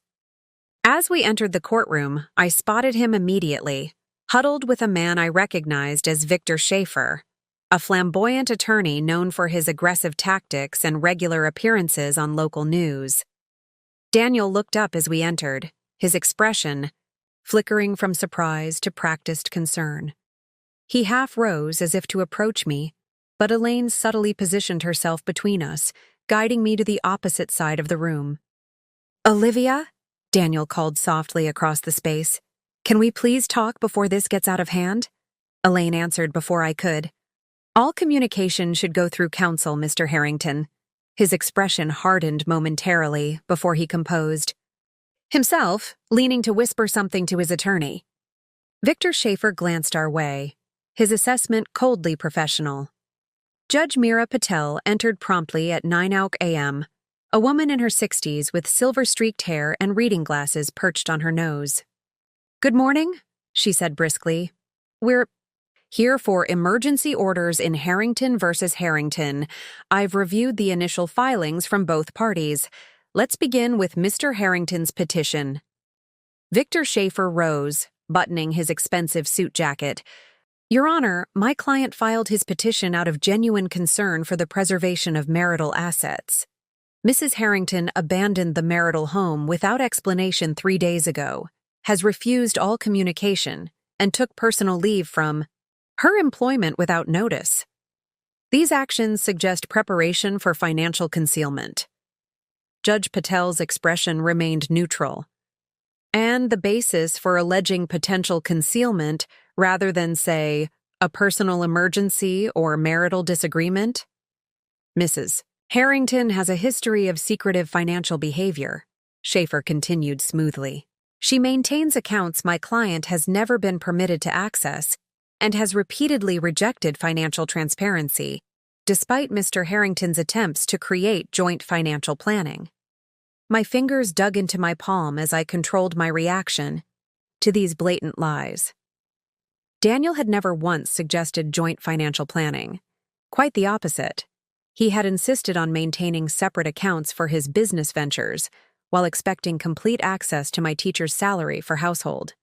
As we entered the courtroom, I spotted him immediately, huddled with a man I recognized as Victor Schaefer, a flamboyant attorney known for his aggressive tactics and regular appearances on local news. Daniel looked up as we entered, his expression flickering from surprise to practiced concern. He half rose as if to approach me, but Elaine subtly positioned herself between us, guiding me to the opposite side of the room. "Olivia?" Daniel called softly across the space. "Can we please talk before this gets out of hand?" Elaine answered before I could. "All communication should go through counsel, Mr. Harrington." His expression hardened momentarily before he composed himself, leaning to whisper something to his attorney. Victor Schaefer glanced our way, his assessment coldly professional. Judge Meera Patel entered promptly at 9 a.m., a woman in her 60s with silver-streaked hair and reading glasses perched on her nose. "Good morning," she said briskly. "We're here for emergency orders in Harrington versus Harrington. I've reviewed the initial filings from both parties. Let's begin with Mr. Harrington's petition." Victor Schaefer rose, buttoning his expensive suit jacket. "Your Honor, my client filed his petition out of genuine concern for the preservation of marital assets. Mrs. Harrington abandoned the marital home without explanation 3 days ago, has refused all communication, and took personal leave from her employment without notice. These actions suggest preparation for financial concealment." Judge Patel's expression remained neutral. "And the basis for alleging potential concealment rather than, say, a personal emergency or marital disagreement?" "Mrs. Harrington has a history of secretive financial behavior," Schaefer continued smoothly. "She maintains accounts my client has never been permitted to access and has repeatedly rejected financial transparency, despite Mr. Harrington's attempts to create joint financial planning." My fingers dug into my palm as I controlled my reaction to these blatant lies. Daniel had never once suggested joint financial planning. Quite the opposite. He had insisted on maintaining separate accounts for his business ventures, while expecting complete access to my teacher's salary for household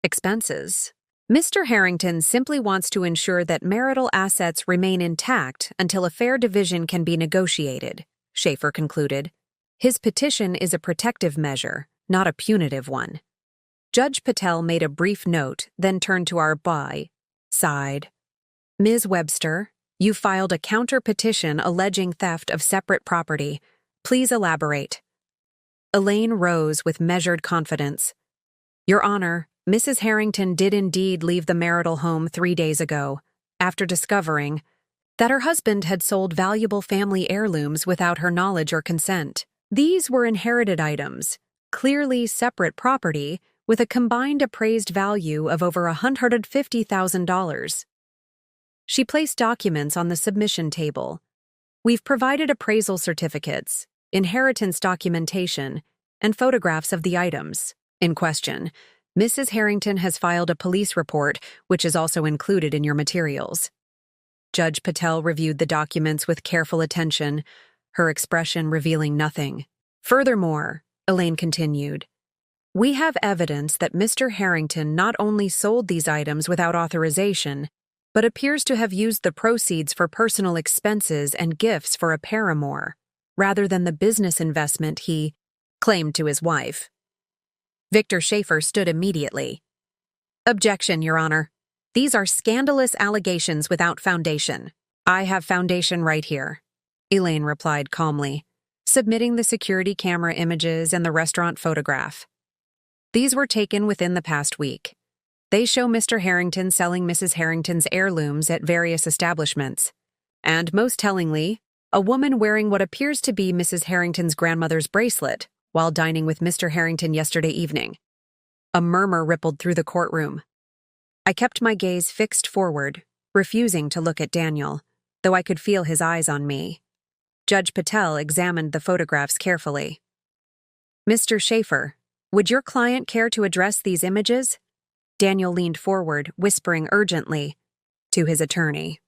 expenses. Mr. Harrington simply wants to ensure that marital assets remain intact until a fair division can be negotiated, Schaefer concluded. His petition is a protective measure, not a punitive one. Judge Patel made a brief note, then turned to our side. "Ms. Webster, you filed a counter-petition alleging theft of separate property. Please elaborate." Elaine rose with measured confidence. "Your Honor, Mrs. Harrington did indeed leave the marital home 3 days ago, after discovering that her husband had sold valuable family heirlooms without her knowledge or consent. These were inherited items, clearly separate property, with a combined appraised value of over $150,000. She placed documents on the submission table. We've provided appraisal certificates, inheritance documentation, and photographs of the items in question. Mrs. Harrington has filed a police report, which is also included in your materials." Judge Patel reviewed the documents with careful attention, her expression revealing nothing. "Furthermore," Elaine continued, "we have evidence that Mr. Harrington not only sold these items without authorization, but appears to have used the proceeds for personal expenses and gifts for a paramour, rather than the business investment he claimed to his wife." Victor Schaefer stood immediately. "Objection, Your Honor. These are scandalous allegations without foundation." "I have foundation right here," Elaine replied calmly, submitting the security camera images and the restaurant photograph. "These were taken within the past week. They show Mr. Harrington selling Mrs. Harrington's heirlooms at various establishments. And most tellingly, a woman wearing what appears to be Mrs. Harrington's grandmother's bracelet while dining with Mr. Harrington yesterday evening." A murmur rippled through the courtroom. I kept my gaze fixed forward, refusing to look at Daniel, though I could feel his eyes on me. Judge Patel examined the photographs carefully. "Mr. Schaefer, would your client care to address these images?" Daniel leaned forward, whispering urgently to his attorney.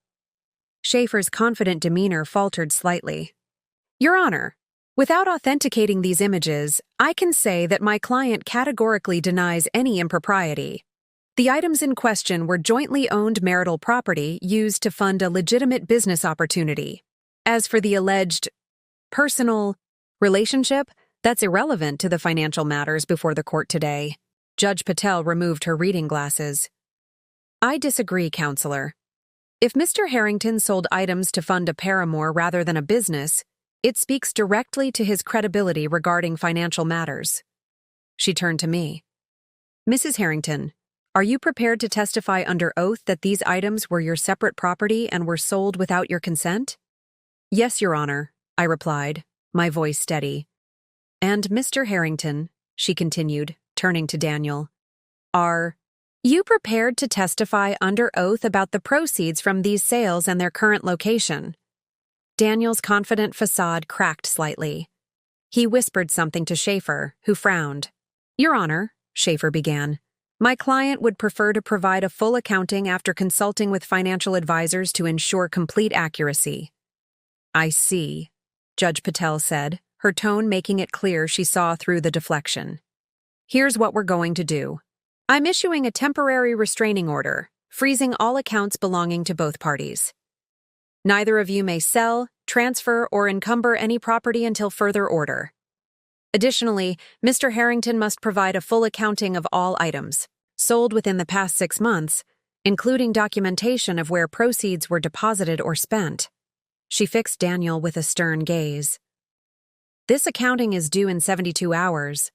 Schaefer's confident demeanor faltered slightly. "Your Honor, without authenticating these images, I can say that my client categorically denies any impropriety. The items in question were jointly owned marital property used to fund a legitimate business opportunity. As for the alleged personal relationship, that's irrelevant to the financial matters before the court today." Judge Patel removed her reading glasses. "I disagree, Counselor. If Mr. Harrington sold items to fund a paramour rather than a business, it speaks directly to his credibility regarding financial matters. She turned to me. Mrs. Harrington, are you prepared to testify under oath that these items were your separate property and were sold without your consent? Yes, Your Honor, I replied, my voice steady. And Mr. Harrington, she continued, turning to Daniel, are you prepared to testify under oath about the proceeds from these sales and their current location? Daniel's confident facade cracked slightly. He whispered something to Schaefer, who frowned. Your Honor, Schaefer began, my client would prefer to provide a full accounting after consulting with financial advisors to ensure complete accuracy. I see, Judge Patel said, her tone making it clear she saw through the deflection. Here's what we're going to do. I'm issuing a temporary restraining order, freezing all accounts belonging to both parties. Neither of you may sell, transfer, or encumber any property until further order. Additionally, Mr. Harrington must provide a full accounting of all items sold within the past 6 months, including documentation of where proceeds were deposited or spent. She fixed Daniel with a stern gaze. This accounting is due in 72 hours.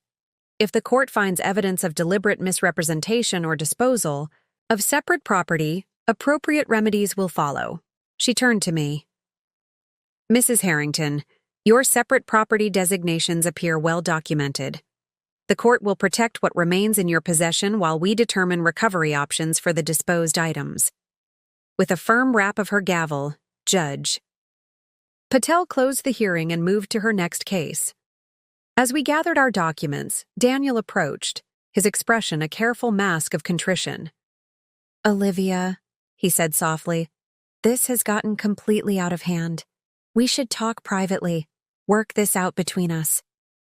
If the court finds evidence of deliberate misrepresentation or disposal of separate property, appropriate remedies will follow. She turned to me. Mrs. Harrington, your separate property designations appear well documented. The court will protect what remains in your possession while we determine recovery options for the disposed items. With a firm rap of her gavel, Judge Patel closed the hearing and moved to her next case. As we gathered our documents, Daniel approached, his expression a careful mask of contrition. Olivia, he said softly, this has gotten completely out of hand. We should talk privately, work this out between us.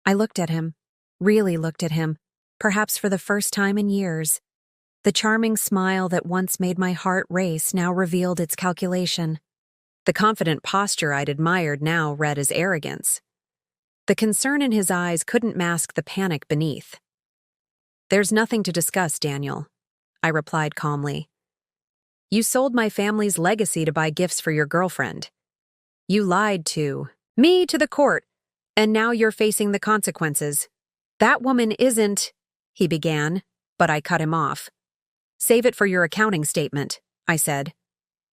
I looked at him, really looked at him, perhaps for the first time in years. The charming smile that once made my heart race now revealed its calculation. The confident posture I'd admired now read as arrogance. The concern in his eyes couldn't mask the panic beneath. There's nothing to discuss, Daniel, I replied calmly. You sold my family's legacy to buy gifts for your girlfriend. You lied to me, to the court, and now you're facing the consequences. That woman isn't, he began, but I cut him off. Save it for your accounting statement, I said.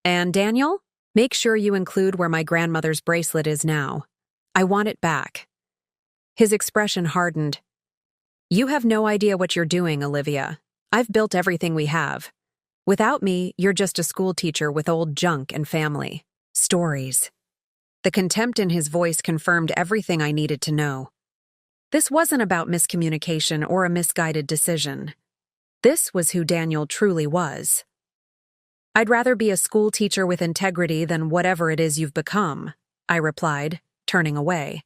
And Daniel, make sure you include where my grandmother's bracelet is now. I want it back. His expression hardened. You have no idea what you're doing, Olivia. I've built everything we have. Without me, you're just a school teacher with old junk and family stories. The contempt in his voice confirmed everything I needed to know. This wasn't about miscommunication or a misguided decision. This was who Daniel truly was. I'd rather be a school teacher with integrity than whatever it is you've become, I replied, turning away.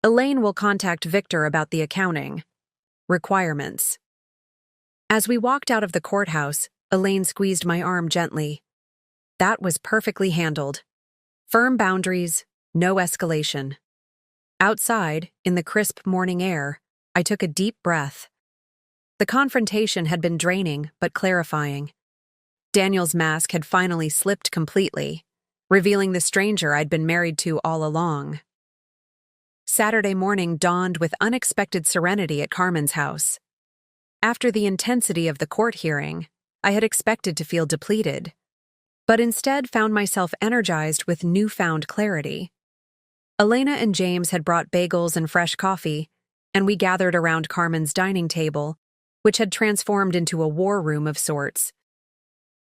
Elaine will contact Victor about the accounting requirements. As we walked out of the courthouse, Elaine squeezed my arm gently. That was perfectly handled. Firm boundaries, no escalation. Outside, in the crisp morning air, I took a deep breath. The confrontation had been draining but clarifying. Daniel's mask had finally slipped completely, revealing the stranger I'd been married to all along. Saturday morning dawned with unexpected serenity at Carmen's house. After the intensity of the court hearing, I had expected to feel depleted, but instead found myself energized with newfound clarity. Elena and James had brought bagels and fresh coffee, and we gathered around Carmen's dining table, which had transformed into a war room of sorts.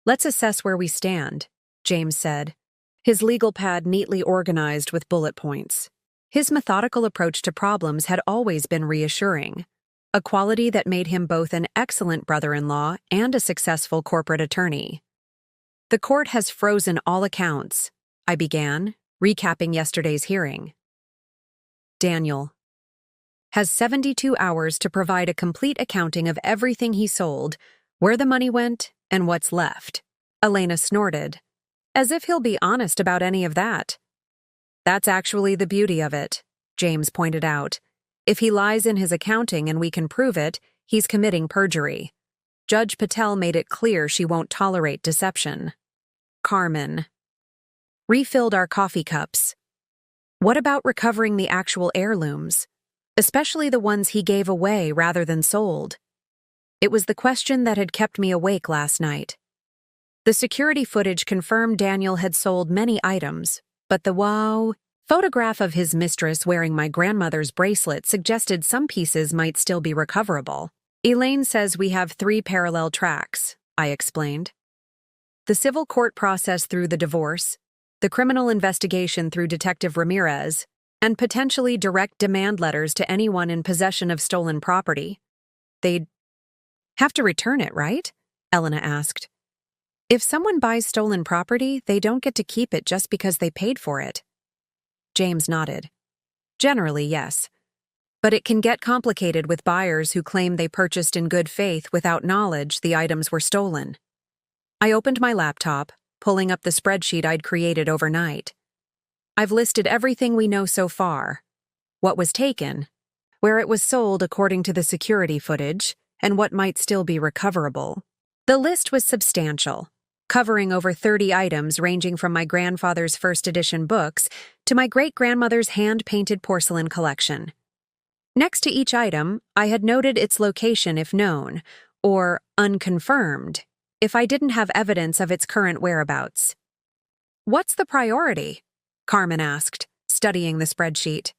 Let's assess where we stand, James said, his legal pad neatly organized with bullet points. His methodical approach to problems had always been reassuring, a quality that made him both an excellent brother-in-law and a successful corporate attorney. The court has frozen all accounts, I began, recapping yesterday's hearing. Daniel has 72 hours to provide a complete accounting of everything he sold, where the money went, and what's left. Elena snorted, as if he'll be honest about any of that. That's actually the beauty of it, James pointed out. If he lies in his accounting and we can prove it, he's committing perjury. Judge Patel made it clear she won't tolerate deception. Carmen refilled our coffee cups. What about recovering the actual heirlooms? especially the ones he gave away rather than sold? It was the question that had kept me awake last night. The security footage confirmed Daniel had sold many items, but the photograph of his mistress wearing my grandmother's bracelet suggested some pieces might still be recoverable. Elaine says we have 3 parallel tracks, I explained. The civil court process through the divorce, the criminal investigation through Detective Ramirez, and potentially direct demand letters to anyone in possession of stolen property. They'd have to return it, right? Elena asked. If someone buys stolen property, they don't get to keep it just because they paid for it. James nodded. Generally, yes. But it can get complicated with buyers who claim they purchased in good faith without knowledge the items were stolen. I opened my laptop, pulling up the spreadsheet I'd created overnight. I've listed everything we know so far: what was taken, where it was sold according to the security footage, and what might still be recoverable. The list was substantial, covering over 30 items ranging from my grandfather's first edition books to my great-grandmother's hand-painted porcelain collection. Next to each item, I had noted its location if known, or unconfirmed, if I didn't have evidence of its current whereabouts. What's the priority? Carmen asked, studying the spreadsheet.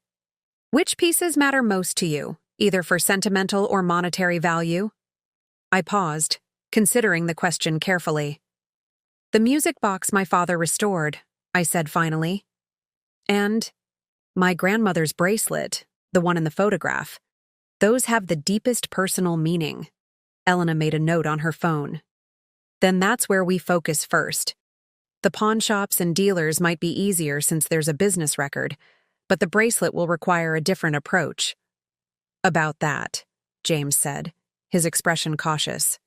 Which pieces matter most to you, either for sentimental or monetary value? I paused, considering the question carefully. The music box my father restored, I said finally. And my grandmother's bracelet, the one in the photograph. Those have the deepest personal meaning. Elena made a note on her phone. Then that's where we focus first. The pawn shops and dealers might be easier since there's a business record, but the bracelet will require a different approach. About that, James said, his expression cautious.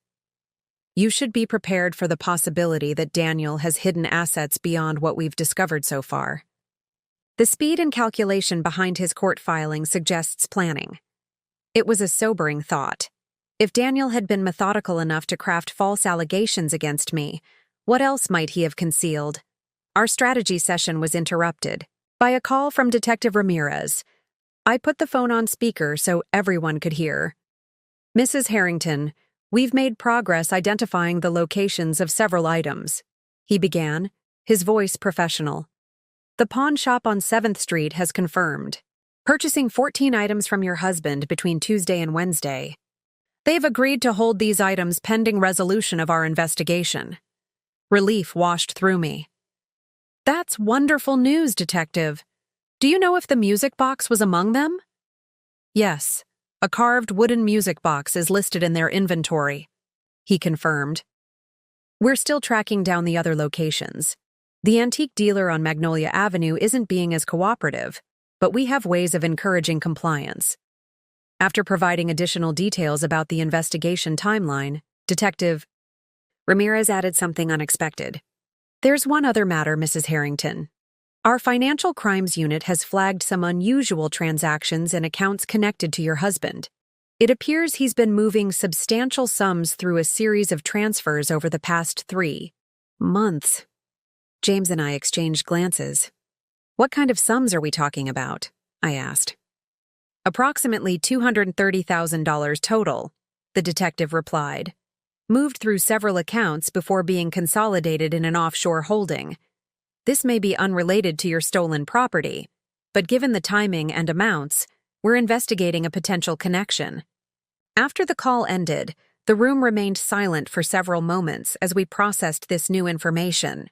You should be prepared for the possibility that Daniel has hidden assets beyond what we've discovered so far. The speed and calculation behind his court filing suggests planning. It was a sobering thought. If Daniel had been methodical enough to craft false allegations against me, what else might he have concealed? Our strategy session was interrupted by a call from Detective Ramirez. I put the phone on speaker so everyone could hear. Mrs. Harrington, we've made progress identifying the locations of several items, he began, his voice professional. The pawn shop on 7th Street has confirmed purchasing 14 items from your husband between Tuesday and Wednesday. They've agreed to hold these items pending resolution of our investigation. Relief washed through me. That's wonderful news, Detective. Do you know if the music box was among them? Yes, a carved wooden music box is listed in their inventory, he confirmed. We're still tracking down the other locations. The antique dealer on Magnolia Avenue isn't being as cooperative, but we have ways of encouraging compliance. After providing additional details about the investigation timeline, Detective Ramirez added something unexpected. There's one other matter, Mrs. Harrington. Our financial crimes unit has flagged some unusual transactions and accounts connected to your husband. It appears he's been moving substantial sums through a series of transfers over the past 3 months. James and I exchanged glances. What kind of sums are we talking about? I asked. Approximately $230,000 total, the detective replied. Moved through several accounts before being consolidated in an offshore holding. This may be unrelated to your stolen property, but given the timing and amounts, we're investigating a potential connection. After the call ended, the room remained silent for several moments as we processed this new information.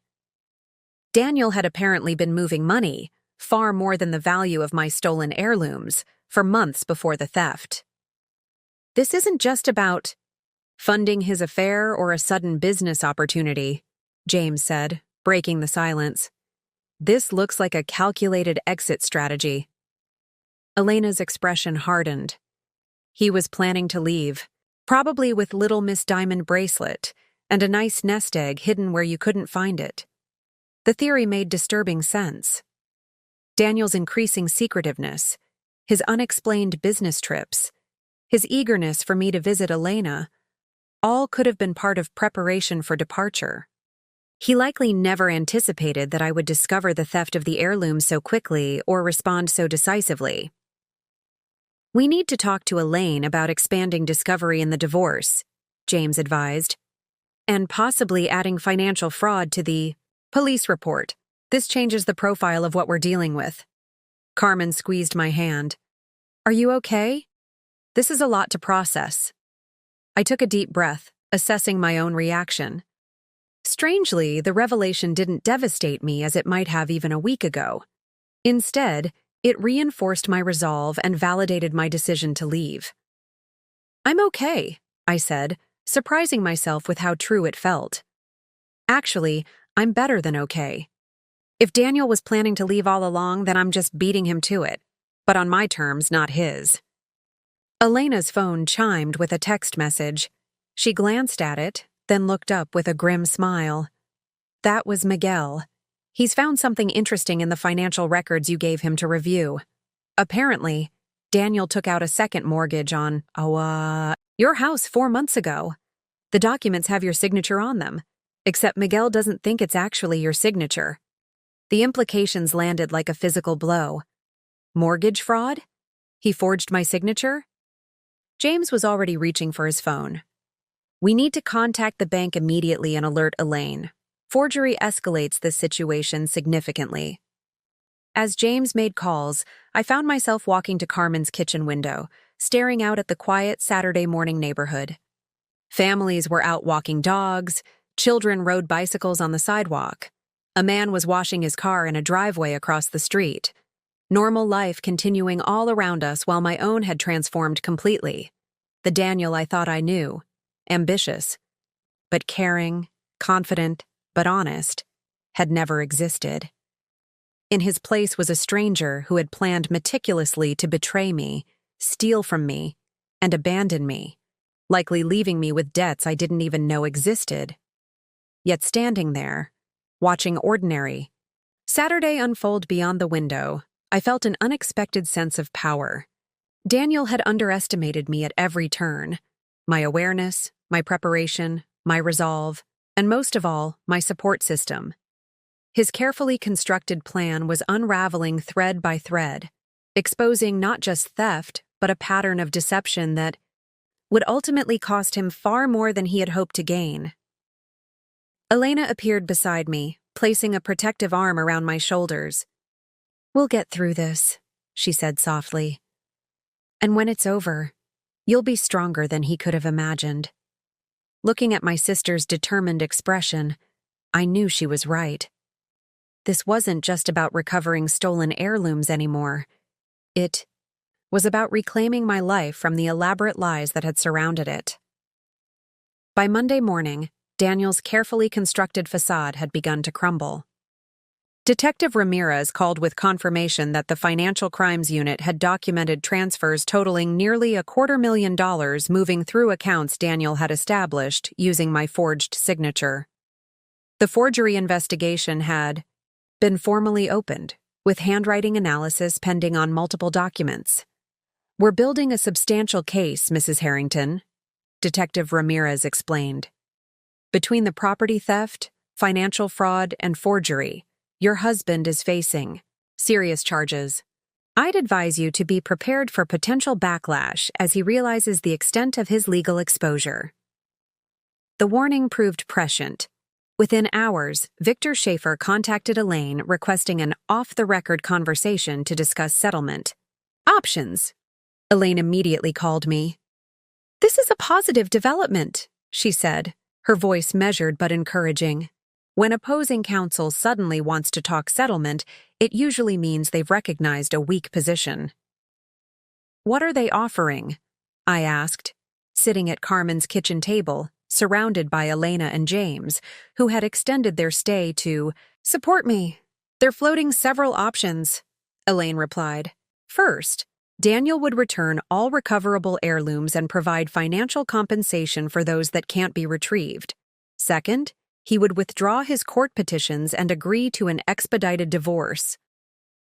Daniel had apparently been moving money, far more than the value of my stolen heirlooms, for months before the theft. This isn't just about funding his affair or a sudden business opportunity, James said, breaking the silence. This looks like a calculated exit strategy. Elena's expression hardened. He was planning to leave, probably with little Miss Diamond bracelet and a nice nest egg hidden where you couldn't find it. The theory made disturbing sense. Daniel's increasing secretiveness, his unexplained business trips, his eagerness for me to visit Elena, all could have been part of preparation for departure. He likely never anticipated that I would discover the theft of the heirloom so quickly or respond so decisively. We need to talk to Elaine about expanding discovery in the divorce, James advised, and possibly adding financial fraud to the police report. This changes the profile of what we're dealing with. Carmen squeezed my hand. Are you okay? This is a lot to process. I took a deep breath, assessing my own reaction. Strangely, the revelation didn't devastate me as it might have even a week ago. Instead, it reinforced my resolve and validated my decision to leave. I'm okay, I said, surprising myself with how true it felt. Actually, I'm better than okay. If Daniel was planning to leave all along, then I'm just beating him to it, but on my terms, not his. Elena's phone chimed with a text message. She glanced at it, then looked up with a grim smile. That was Miguel. He's found something interesting in the financial records you gave him to review. Apparently, Daniel took out a second mortgage on, your house 4 months ago. The documents have your signature on them, except Miguel doesn't think it's actually your signature. The implications landed like a physical blow. Mortgage fraud? He forged my signature? James was already reaching for his phone. We need to contact the bank immediately and alert Elaine. Forgery escalates this situation significantly. As James made calls, I found myself walking to Carmen's kitchen window, staring out at the quiet Saturday morning neighborhood. Families were out walking dogs, children rode bicycles on the sidewalk. A man was washing his car in a driveway across the street. Normal life continuing all around us while my own had transformed completely. The Daniel I thought I knew, ambitious, but caring, confident, but honest, had never existed. In his place was a stranger who had planned meticulously to betray me, steal from me, and abandon me, likely leaving me with debts I didn't even know existed. Yet standing there, watching ordinary Saturday unfold beyond the window, I felt an unexpected sense of power. Daniel had underestimated me at every turn. My awareness, my preparation, my resolve, and most of all, my support system. His carefully constructed plan was unraveling thread by thread, exposing not just theft, but a pattern of deception that would ultimately cost him far more than he had hoped to gain. Elena appeared beside me, placing a protective arm around my shoulders. We'll get through this, she said softly. And when it's over, you'll be stronger than he could have imagined. Looking at my sister's determined expression, I knew she was right. This wasn't just about recovering stolen heirlooms anymore. It was about reclaiming my life from the elaborate lies that had surrounded it. By Monday morning, Daniel's carefully constructed facade had begun to crumble. Detective Ramirez called with confirmation that the Financial Crimes Unit had documented transfers totaling nearly $250,000 moving through accounts Daniel had established using my forged signature. The forgery investigation had been formally opened, with handwriting analysis pending on multiple documents. We're building a substantial case, Mrs. Harrington, Detective Ramirez explained. Between the property theft, financial fraud, and forgery, your husband is facing serious charges. I'd advise you to be prepared for potential backlash as he realizes the extent of his legal exposure. The warning proved prescient. Within hours, Victor Schaefer contacted Elaine requesting an off-the-record conversation to discuss settlement options. Elaine immediately called me. This is a positive development, she said, her voice measured but encouraging. When opposing counsel suddenly wants to talk settlement, it usually means they've recognized a weak position. What are they offering? I asked, sitting at Carmen's kitchen table, surrounded by Elena and James, who had extended their stay to support me. They're floating several options, Elaine replied. First, Daniel would return all recoverable heirlooms and provide financial compensation for those that can't be retrieved. Second, he would withdraw his court petitions and agree to an expedited divorce.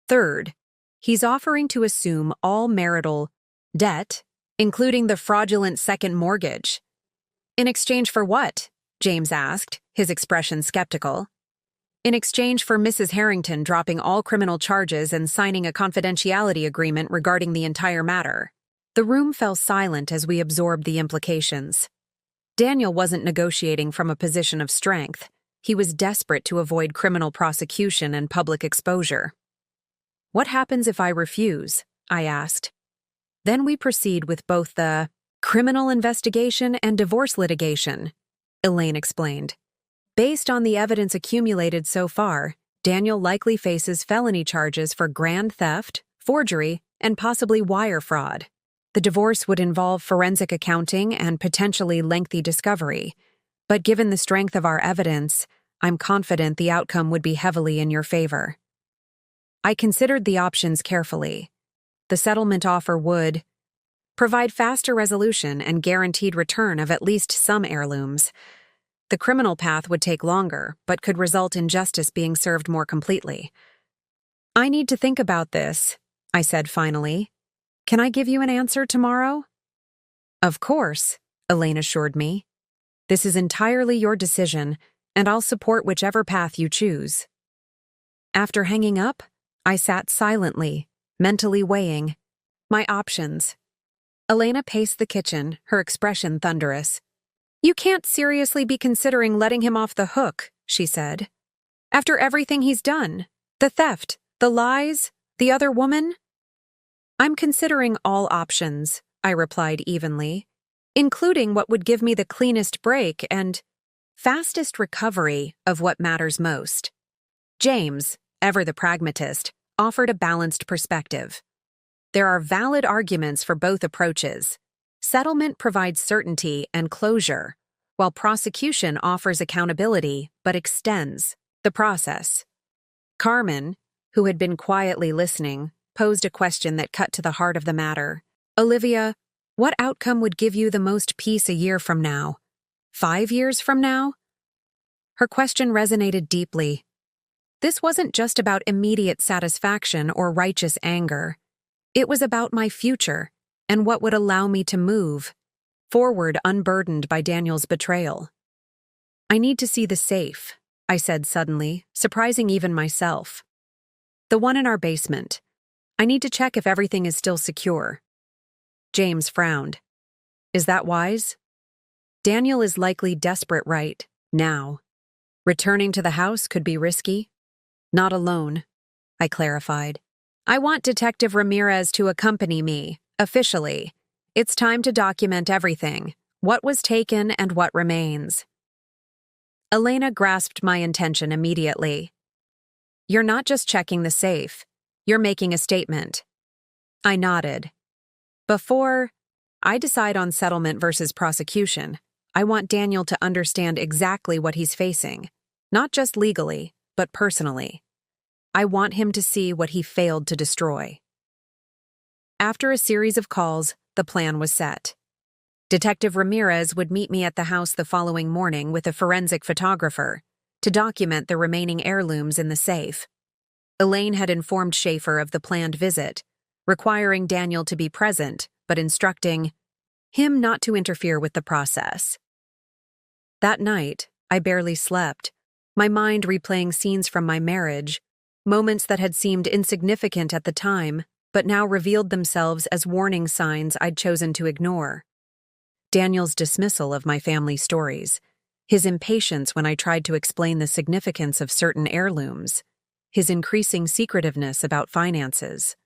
Third, he's offering to assume all marital debt, including the fraudulent second mortgage. In exchange for what? James asked, his expression skeptical. In exchange for Mrs. Harrington dropping all criminal charges and signing a confidentiality agreement regarding the entire matter. The room fell silent as we absorbed the implications. Daniel wasn't negotiating from a position of strength. He was desperate to avoid criminal prosecution and public exposure. "What happens if I refuse?" I asked. "Then we proceed with both the criminal investigation and divorce litigation," Elaine explained. "Based on the evidence accumulated so far, Daniel likely faces felony charges for grand theft, forgery, and possibly wire fraud. The divorce would involve forensic accounting and potentially lengthy discovery, but given the strength of our evidence, I'm confident the outcome would be heavily in your favor." I considered the options carefully. The settlement offer would provide faster resolution and guaranteed return of at least some heirlooms. The criminal path would take longer, but could result in justice being served more completely. "I need to think about this," I said finally. "Can I give you an answer tomorrow?" "Of course," Elaine assured me. "This is entirely your decision, and I'll support whichever path you choose." After hanging up, I sat silently, mentally weighing my options. Elena paced the kitchen, her expression thunderous. "You can't seriously be considering letting him off the hook," she said. "After everything he's done, the theft, the lies, the other woman?" "I'm considering all options," I replied evenly, "including what would give me the cleanest break and fastest recovery of what matters most." James, ever the pragmatist, offered a balanced perspective. "There are valid arguments for both approaches. Settlement provides certainty and closure, while prosecution offers accountability but extends the process." Carmen, who had been quietly listening, posed a question that cut to the heart of the matter. "Olivia, what outcome would give you the most peace a year from now? 5 years from now?" Her question resonated deeply. This wasn't just about immediate satisfaction or righteous anger. It was about my future and what would allow me to move forward unburdened by Daniel's betrayal. "I need to see the safe," I said suddenly, surprising even myself. "The one in our basement. I need to check if everything is still secure." James frowned. "Is that wise?" "Daniel is likely desperate right now. Returning to the house could be risky." "Not alone," I clarified. "I want Detective Ramirez to accompany me, officially. It's time to document everything, what was taken and what remains." Elena grasped my intention immediately. "You're not just checking the safe. You're making a statement." I nodded. "Before I decide on settlement versus prosecution, I want Daniel to understand exactly what he's facing, not just legally, but personally. I want him to see what he failed to destroy." After a series of calls, the plan was set. Detective Ramirez would meet me at the house the following morning with a forensic photographer to document the remaining heirlooms in the safe. Elaine had informed Schaefer of the planned visit, requiring Daniel to be present, but instructing him not to interfere with the process. That night, I barely slept, my mind replaying scenes from my marriage, moments that had seemed insignificant at the time, but now revealed themselves as warning signs I'd chosen to ignore. Daniel's dismissal of my family stories, his impatience when I tried to explain the significance of certain heirlooms, his increasing secretiveness about finances,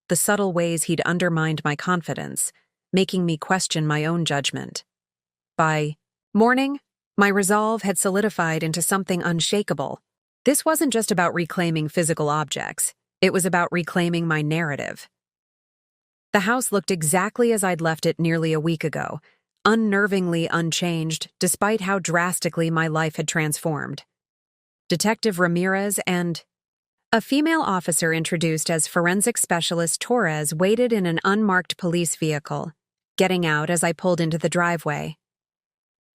the subtle ways he'd undermined my confidence, making me question my own judgment. By morning, my resolve had solidified into something unshakable. This wasn't just about reclaiming physical objects. It was about reclaiming my narrative. The house looked exactly as I'd left it nearly a week ago, unnervingly unchanged despite how drastically my life had transformed. Detective Ramirez and a female officer introduced as forensic specialist Torres waited in an unmarked police vehicle, getting out as I pulled into the driveway.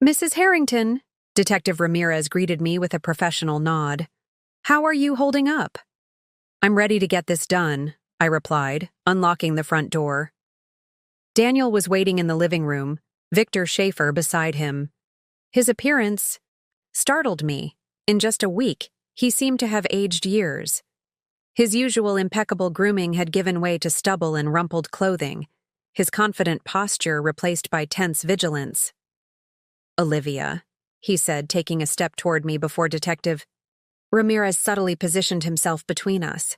"Mrs. Harrington," Detective Ramirez greeted me with a professional nod. "How are you holding up?" "I'm ready to get this done," I replied, unlocking the front door. Daniel was waiting in the living room, Victor Schaefer beside him. His appearance startled me. In just a week, he seemed to have aged years. His usual impeccable grooming had given way to stubble and rumpled clothing. his confident posture replaced by tense vigilance. "Olivia," he said, taking a step toward me before Detective Ramirez subtly positioned himself between us.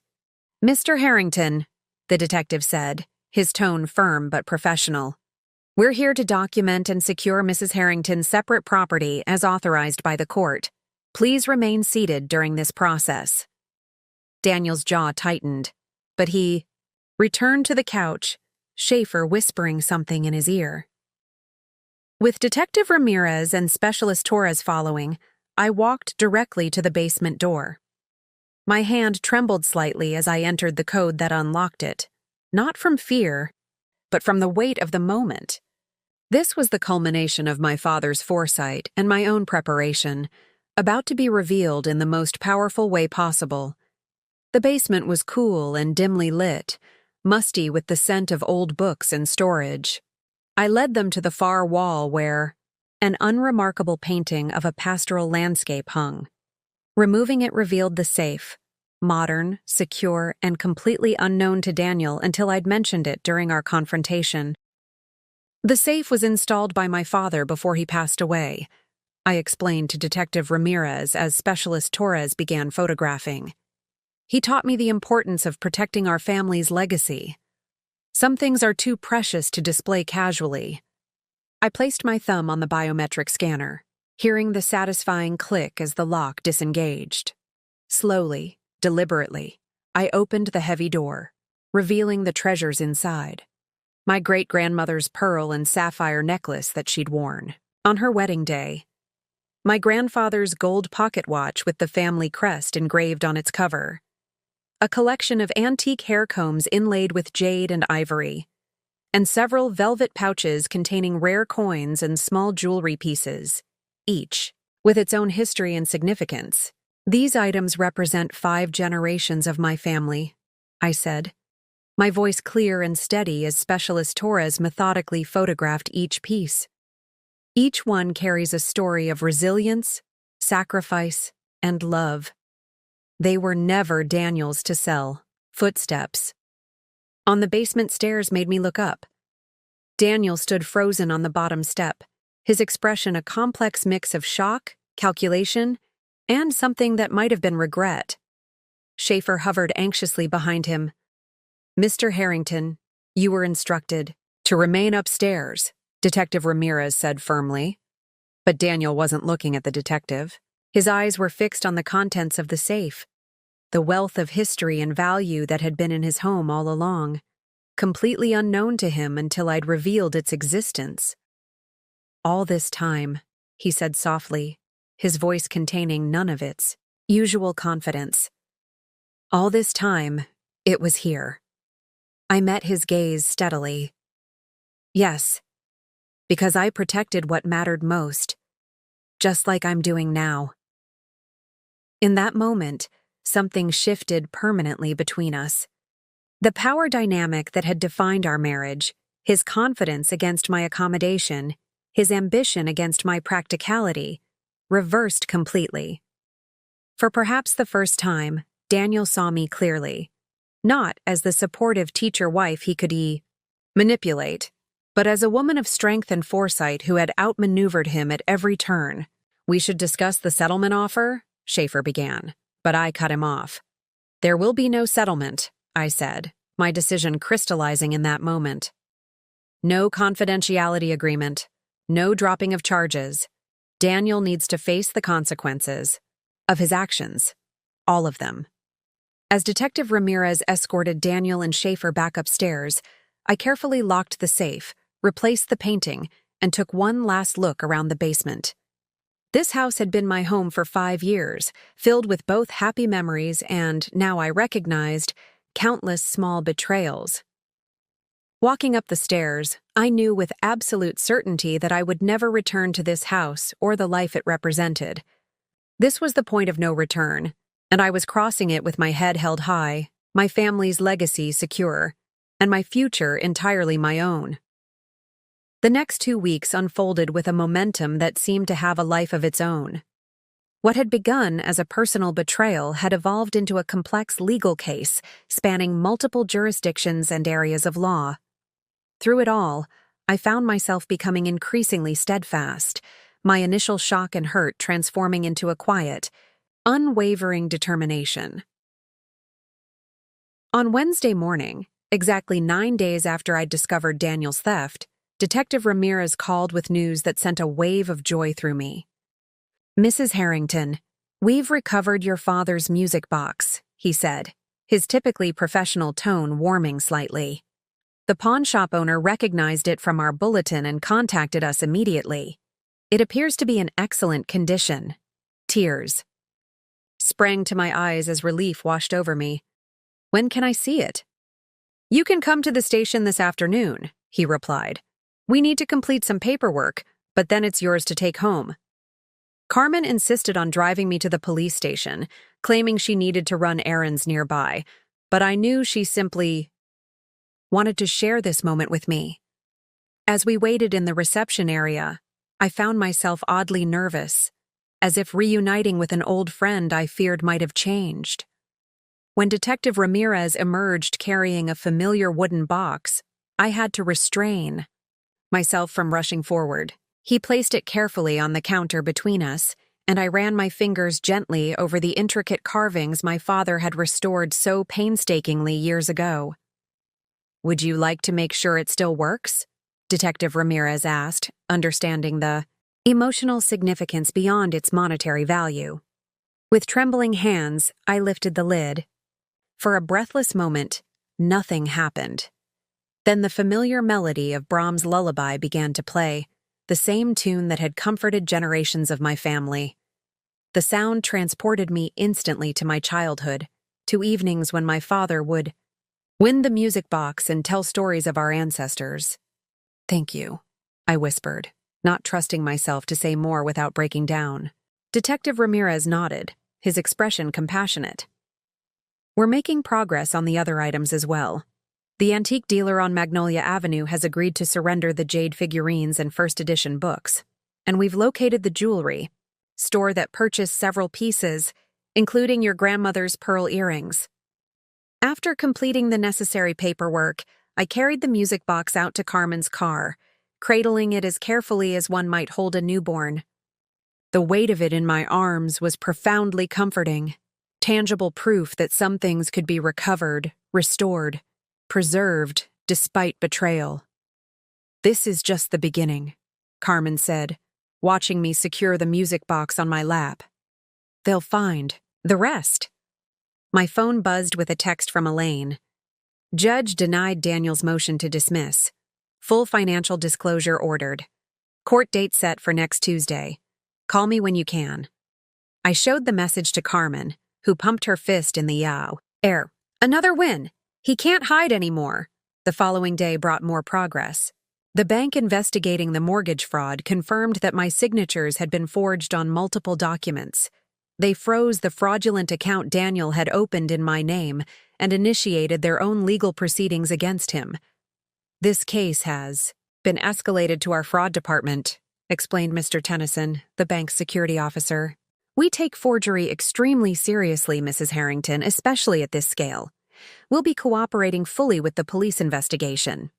"Mr. Harrington," the detective said, his tone firm but professional. "We're here to document and secure Mrs. Harrington's separate property as authorized by the court. Please remain seated during this process." Daniel's jaw tightened, but he returned to the couch, Schaefer whispering something in his ear. With Detective Ramirez and Specialist Torres following, I walked directly to the basement door. My hand trembled slightly as I entered the code that unlocked it, not from fear, but from the weight of the moment. This was the culmination of my father's foresight and my own preparation, about to be revealed in the most powerful way possible. The basement was cool and dimly lit, musty with the scent of old books and storage. I led them to the far wall where an unremarkable painting of a pastoral landscape hung. Removing it revealed the safe, modern, secure, and completely unknown to Daniel until I'd mentioned it during our confrontation. The safe was installed by my father before he passed away, I explained to Detective Ramirez as Specialist Torres began photographing. He taught me the importance of protecting our family's legacy. Some things are too precious to display casually. I placed my thumb on the biometric scanner, hearing the satisfying click as the lock disengaged. Slowly, deliberately, I opened the heavy door, revealing the treasures inside. My great-grandmother's pearl and sapphire necklace that she'd worn on her wedding day. My grandfather's gold pocket watch with the family crest engraved on its cover. A collection of antique hair combs inlaid with jade and ivory, and several velvet pouches containing rare coins and small jewelry pieces, each with its own history and significance. "These items represent 5 generations of my family," I said, my voice clear and steady as Specialist Torres methodically photographed each piece. Each one carries a story of resilience, sacrifice, and love. They were never Daniel's to sell. Footsteps on the basement stairs made me look up. Daniel stood frozen on the bottom step, his expression a complex mix of shock, calculation, and something that might have been regret. Schaefer hovered anxiously behind him. "Mr. Harrington, you were instructed to remain upstairs," Detective Ramirez said firmly. But Daniel wasn't looking at the detective. His eyes were fixed on the contents of the safe, the wealth of history and value that had been in his home all along, completely unknown to him until I'd revealed its existence. "All this time," he said softly, his voice containing none of its usual confidence. "All this time, it was here." I met his gaze steadily. "Yes, because I protected what mattered most, just like I'm doing now." In that moment, something shifted permanently between us. The power dynamic that had defined our marriage, his confidence against my accommodation, his ambition against my practicality, reversed completely. For perhaps the first time, Daniel saw me clearly, not as the supportive teacher-wife he could manipulate, but as a woman of strength and foresight who had outmaneuvered him at every turn. "We should discuss the settlement offer," Schaefer began, but I cut him off. "There will be no settlement," I said, my decision crystallizing in that moment. "No confidentiality agreement, no dropping of charges. Daniel needs to face the consequences of his actions, all of them." As Detective Ramirez escorted Daniel and Schaefer back upstairs, I carefully locked the safe, replaced the painting, and took one last look around the basement. This house had been my home for 5 years, filled with both happy memories and, now I recognized, countless small betrayals. Walking up the stairs, I knew with absolute certainty that I would never return to this house or the life it represented. This was the point of no return, and I was crossing it with my head held high, my family's legacy secure, and my future entirely my own. The next 2 weeks unfolded with a momentum that seemed to have a life of its own. What had begun as a personal betrayal had evolved into a complex legal case spanning multiple jurisdictions and areas of law. Through it all, I found myself becoming increasingly steadfast, my initial shock and hurt transforming into a quiet, unwavering determination. On Wednesday morning, exactly 9 days after I'd discovered Daniel's theft, Detective Ramirez called with news that sent a wave of joy through me. "Mrs. Harrington, we've recovered your father's music box," he said, his typically professional tone warming slightly. "The pawn shop owner recognized it from our bulletin and contacted us immediately. It appears to be in excellent condition." Tears sprang to my eyes as relief washed over me. "When can I see it?" "You can come to the station this afternoon," he replied. "We need to complete some paperwork, but then it's yours to take home." Carmen insisted on driving me to the police station, claiming she needed to run errands nearby, but I knew she simply wanted to share this moment with me. As we waited in the reception area, I found myself oddly nervous, as if reuniting with an old friend I feared might have changed. When Detective Ramirez emerged carrying a familiar wooden box, I had to restrain myself from rushing forward. He placed it carefully on the counter between us, and I ran my fingers gently over the intricate carvings my father had restored so painstakingly years ago. "Would you like to make sure it still works?" Detective Ramirez asked, understanding the emotional significance beyond its monetary value. With trembling hands, I lifted the lid. For a breathless moment, nothing happened. Then the familiar melody of Brahms' lullaby began to play, the same tune that had comforted generations of my family. The sound transported me instantly to my childhood, to evenings when my father would wind the music box and tell stories of our ancestors. "Thank you," I whispered, not trusting myself to say more without breaking down. Detective Ramirez nodded, his expression compassionate. "We're making progress on the other items as well. The antique dealer on Magnolia Avenue has agreed to surrender the jade figurines and first edition books, and we've located the jewelry store that purchased several pieces, including your grandmother's pearl earrings." After completing the necessary paperwork, I carried the music box out to Carmen's car, cradling it as carefully as one might hold a newborn. The weight of it in my arms was profoundly comforting, tangible proof that some things could be recovered, restored, preserved despite betrayal. "This is just the beginning," Carmen said, watching me secure the music box on my lap. "They'll find the rest." My phone buzzed with a text from Elaine. "Judge denied Daniel's motion to dismiss. Full financial disclosure ordered. Court date set for next Tuesday. Call me when you can." I showed the message to Carmen, who pumped her fist in the air. "Another win! He can't hide anymore." The following day brought more progress. The bank investigating the mortgage fraud confirmed that my signatures had been forged on multiple documents. They froze the fraudulent account Daniel had opened in my name and initiated their own legal proceedings against him. "This case has been escalated to our fraud department," explained Mr. Tennyson, the bank's security officer. "We take forgery extremely seriously, Mrs. Harrington, especially at this scale. We'll be cooperating fully with the police investigation."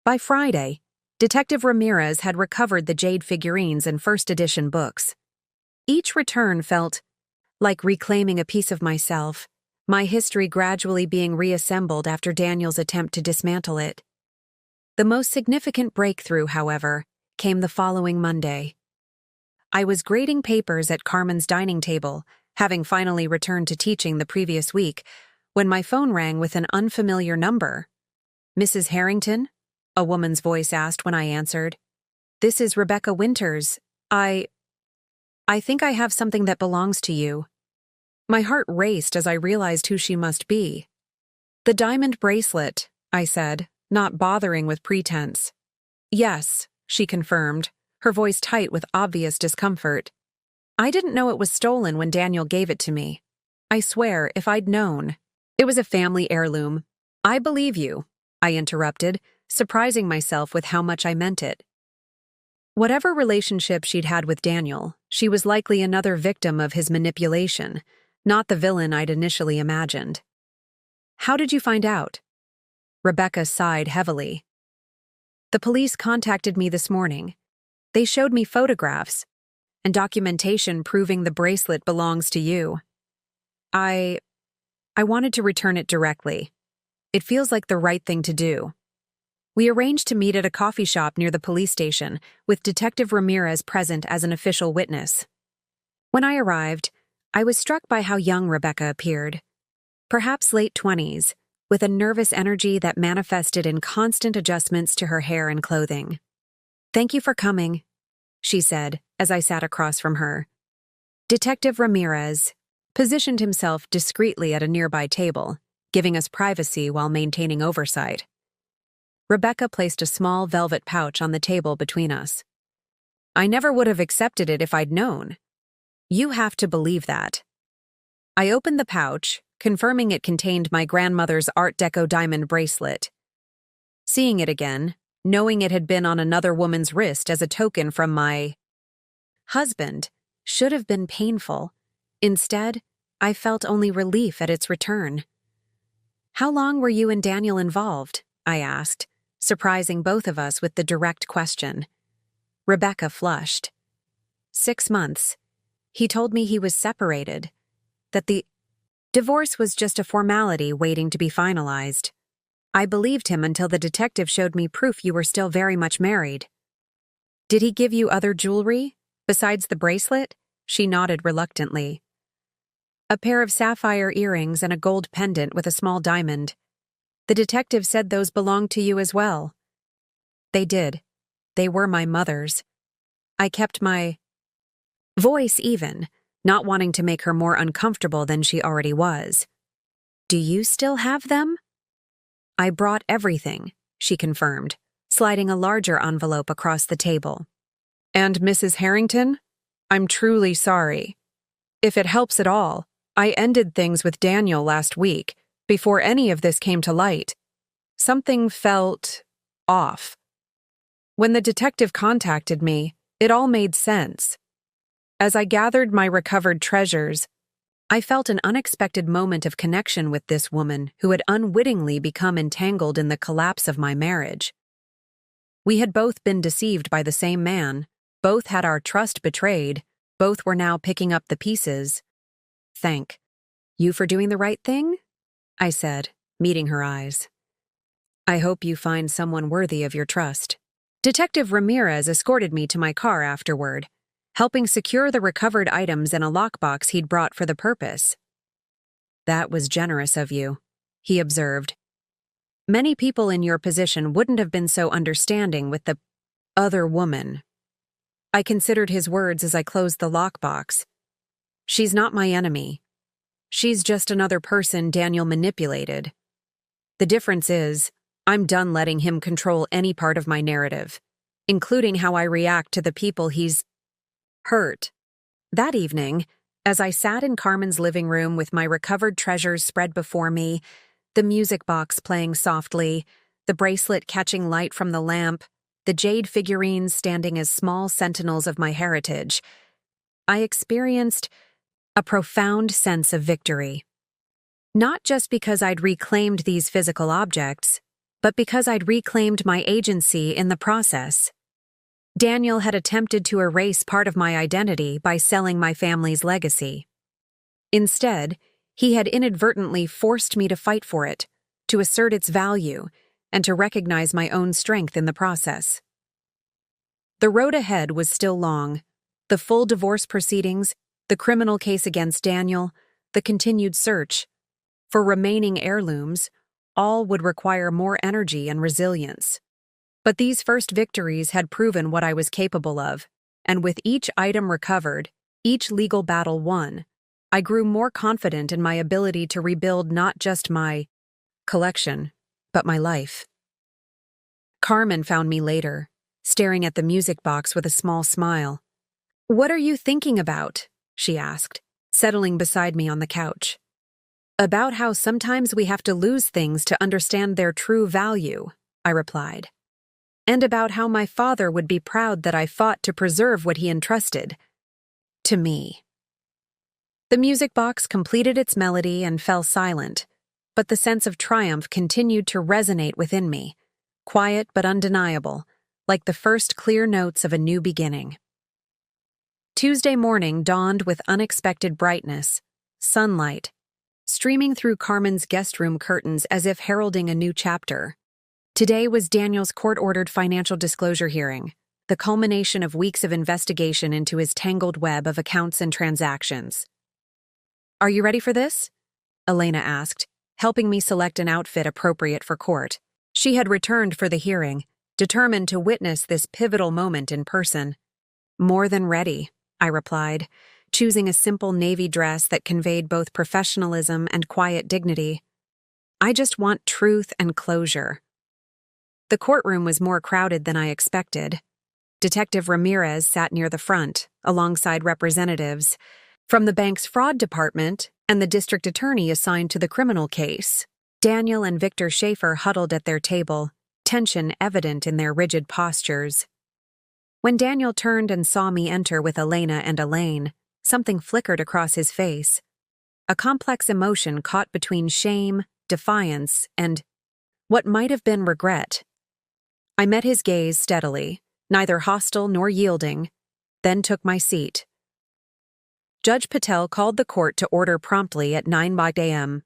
By Friday, Detective Ramirez had recovered the jade figurines and first edition books. Each return felt like reclaiming a piece of myself, my history gradually being reassembled after Daniel's attempt to dismantle it. The most significant breakthrough, however, came the following Monday. I was grading papers at Carmen's dining table, having finally returned to teaching the previous week, when my phone rang with an unfamiliar number. "Mrs. Harrington?" a woman's voice asked when I answered. "This is Rebecca Winters. I think I have something that belongs to you." My heart raced as I realized who she must be. "The diamond bracelet," I said, not bothering with pretense. "Yes," she confirmed, her voice tight with obvious discomfort. "I didn't know it was stolen when Daniel gave it to me. I swear, if I'd known. It was a family heirloom." "I believe you," I interrupted, surprising myself with how much I meant it. Whatever relationship she'd had with Daniel, she was likely another victim of his manipulation, not the villain I'd initially imagined. "How did you find out?" Rebecca sighed heavily. The police contacted me this morning. They showed me photographs and documentation proving the bracelet belongs to you. I wanted to return it directly. It feels like the right thing to do. We arranged to meet at a coffee shop near the police station, with Detective Ramirez present as an official witness. When I arrived, I was struck by how young Rebecca appeared. Perhaps late 20s, with a nervous energy that manifested in constant adjustments to her hair and clothing. "Thank you for coming," she said as I sat across from her. Detective Ramirez positioned himself discreetly at a nearby table, giving us privacy while maintaining oversight. Rebecca placed a small velvet pouch on the table between us. "I never would have accepted it if I'd known. You have to believe that." I opened the pouch, confirming it contained my grandmother's Art Deco diamond bracelet. Seeing it again, knowing it had been on another woman's wrist as a token from my husband, should have been painful. Instead, I felt only relief at its return. "How long were you and Daniel involved?" I asked, surprising both of us with the direct question. Rebecca flushed. 6 months. He told me he was separated, that the divorce was just a formality waiting to be finalized. I believed him until the detective showed me proof you were still very much married. "Did he give you other jewelry, besides the bracelet?" She nodded reluctantly. "A pair of sapphire earrings and a gold pendant with a small diamond. The detective said those belonged to you as well." "They did. They were my mother's." I kept my voice even, not wanting to make her more uncomfortable than she already was. "Do you still have them?" "I brought everything," she confirmed, sliding a larger envelope across the table. "And Mrs. Harrington? I'm truly sorry. If it helps at all, I ended things with Daniel last week, before any of this came to light. Something felt off. When the detective contacted me, it all made sense. As I gathered my recovered treasures, I felt an unexpected moment of connection with this woman who had unwittingly become entangled in the collapse of my marriage. We had both been deceived by the same man, both had our trust betrayed, both were now picking up the pieces. "Thank you for doing the right thing?" I said, meeting her eyes. "I hope you find someone worthy of your trust." Detective Ramirez escorted me to my car afterward, helping secure the recovered items in a lockbox he'd brought for the purpose. "That was generous of you," he observed. "Many people in your position wouldn't have been so understanding with the other woman." I considered his words as I closed the lockbox. "She's not my enemy. She's just another person Daniel manipulated. The difference is, I'm done letting him control any part of my narrative, including how I react to the people he's hurt." That evening, as I sat in Carmen's living room with my recovered treasures spread before me, the music box playing softly, the bracelet catching light from the lamp, the jade figurines standing as small sentinels of my heritage, I experienced a profound sense of victory. Not just because I'd reclaimed these physical objects, but because I'd reclaimed my agency in the process. Daniel had attempted to erase part of my identity by selling my family's legacy. Instead, he had inadvertently forced me to fight for it, to assert its value, and to recognize my own strength in the process. The road ahead was still long. The full divorce proceedings, the criminal case against Daniel, the continued search for remaining heirlooms, all would require more energy and resilience. But these first victories had proven what I was capable of, and with each item recovered, each legal battle won, I grew more confident in my ability to rebuild not just my collection, but my life. Carmen found me later, staring at the music box with a small smile. "What are you thinking about?" she asked, settling beside me on the couch. "About how sometimes we have to lose things to understand their true value," I replied. "And about how my father would be proud that I fought to preserve what he entrusted to me." The music box completed its melody and fell silent, but the sense of triumph continued to resonate within me. quiet but undeniable, like the first clear notes of a new beginning. Tuesday morning dawned with unexpected brightness, sunlight, streaming through Carmen's guest room curtains as if heralding a new chapter. Today was Daniel's court-ordered financial disclosure hearing, the culmination of weeks of investigation into his tangled web of accounts and transactions. "Are you ready for this?" Elena asked, helping me select an outfit appropriate for court. She had returned for the hearing, determined to witness this pivotal moment in person. "More than ready," I replied, choosing a simple navy dress that conveyed both professionalism and quiet dignity. "I just want truth and closure." The courtroom was more crowded than I expected. Detective Ramirez sat near the front, alongside representatives from the bank's fraud department and the district attorney assigned to the criminal case. Daniel and Victor Schaefer huddled at their table, tension evident in their rigid postures. When Daniel turned and saw me enter with Elena and Elaine, something flickered across his face. A complex emotion caught between shame, defiance, and what might have been regret. I met his gaze steadily, neither hostile nor yielding, then took my seat. Judge Patel called the court to order promptly at 9 a.m.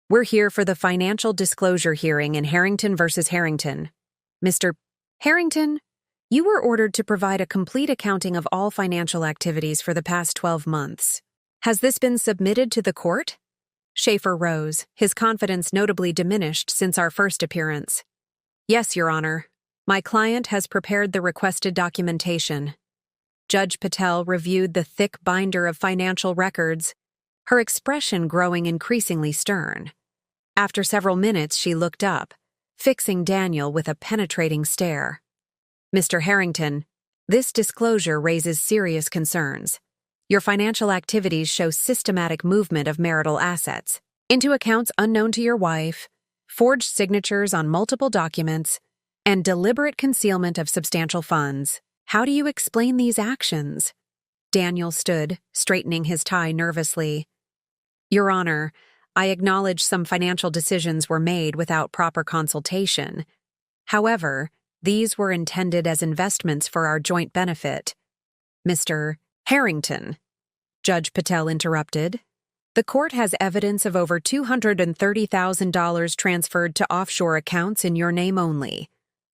"We're here for the financial disclosure hearing in Harrington versus Harrington. Mr. Harrington, you were ordered to provide a complete accounting of all financial activities for the past 12 months. Has this been submitted to the court?" Schaefer rose, his confidence notably diminished since our first appearance. "Yes, Your Honor. My client has prepared the requested documentation." Judge Patel reviewed the thick binder of financial records, her expression growing increasingly stern. After several minutes, she looked up, fixing Daniel with a penetrating stare. "Mr. Harrington, this disclosure raises serious concerns. Your financial activities show systematic movement of marital assets into accounts unknown to your wife, forged signatures on multiple documents, and deliberate concealment of substantial funds. How do you explain these actions?" Daniel stood, straightening his tie nervously. "Your Honor, I acknowledge some financial decisions were made without proper consultation. However, these were intended as investments for our joint benefit." "Mr. Harrington," Judge Patel interrupted, "the court has evidence of over $230,000 transferred to offshore accounts in your name only,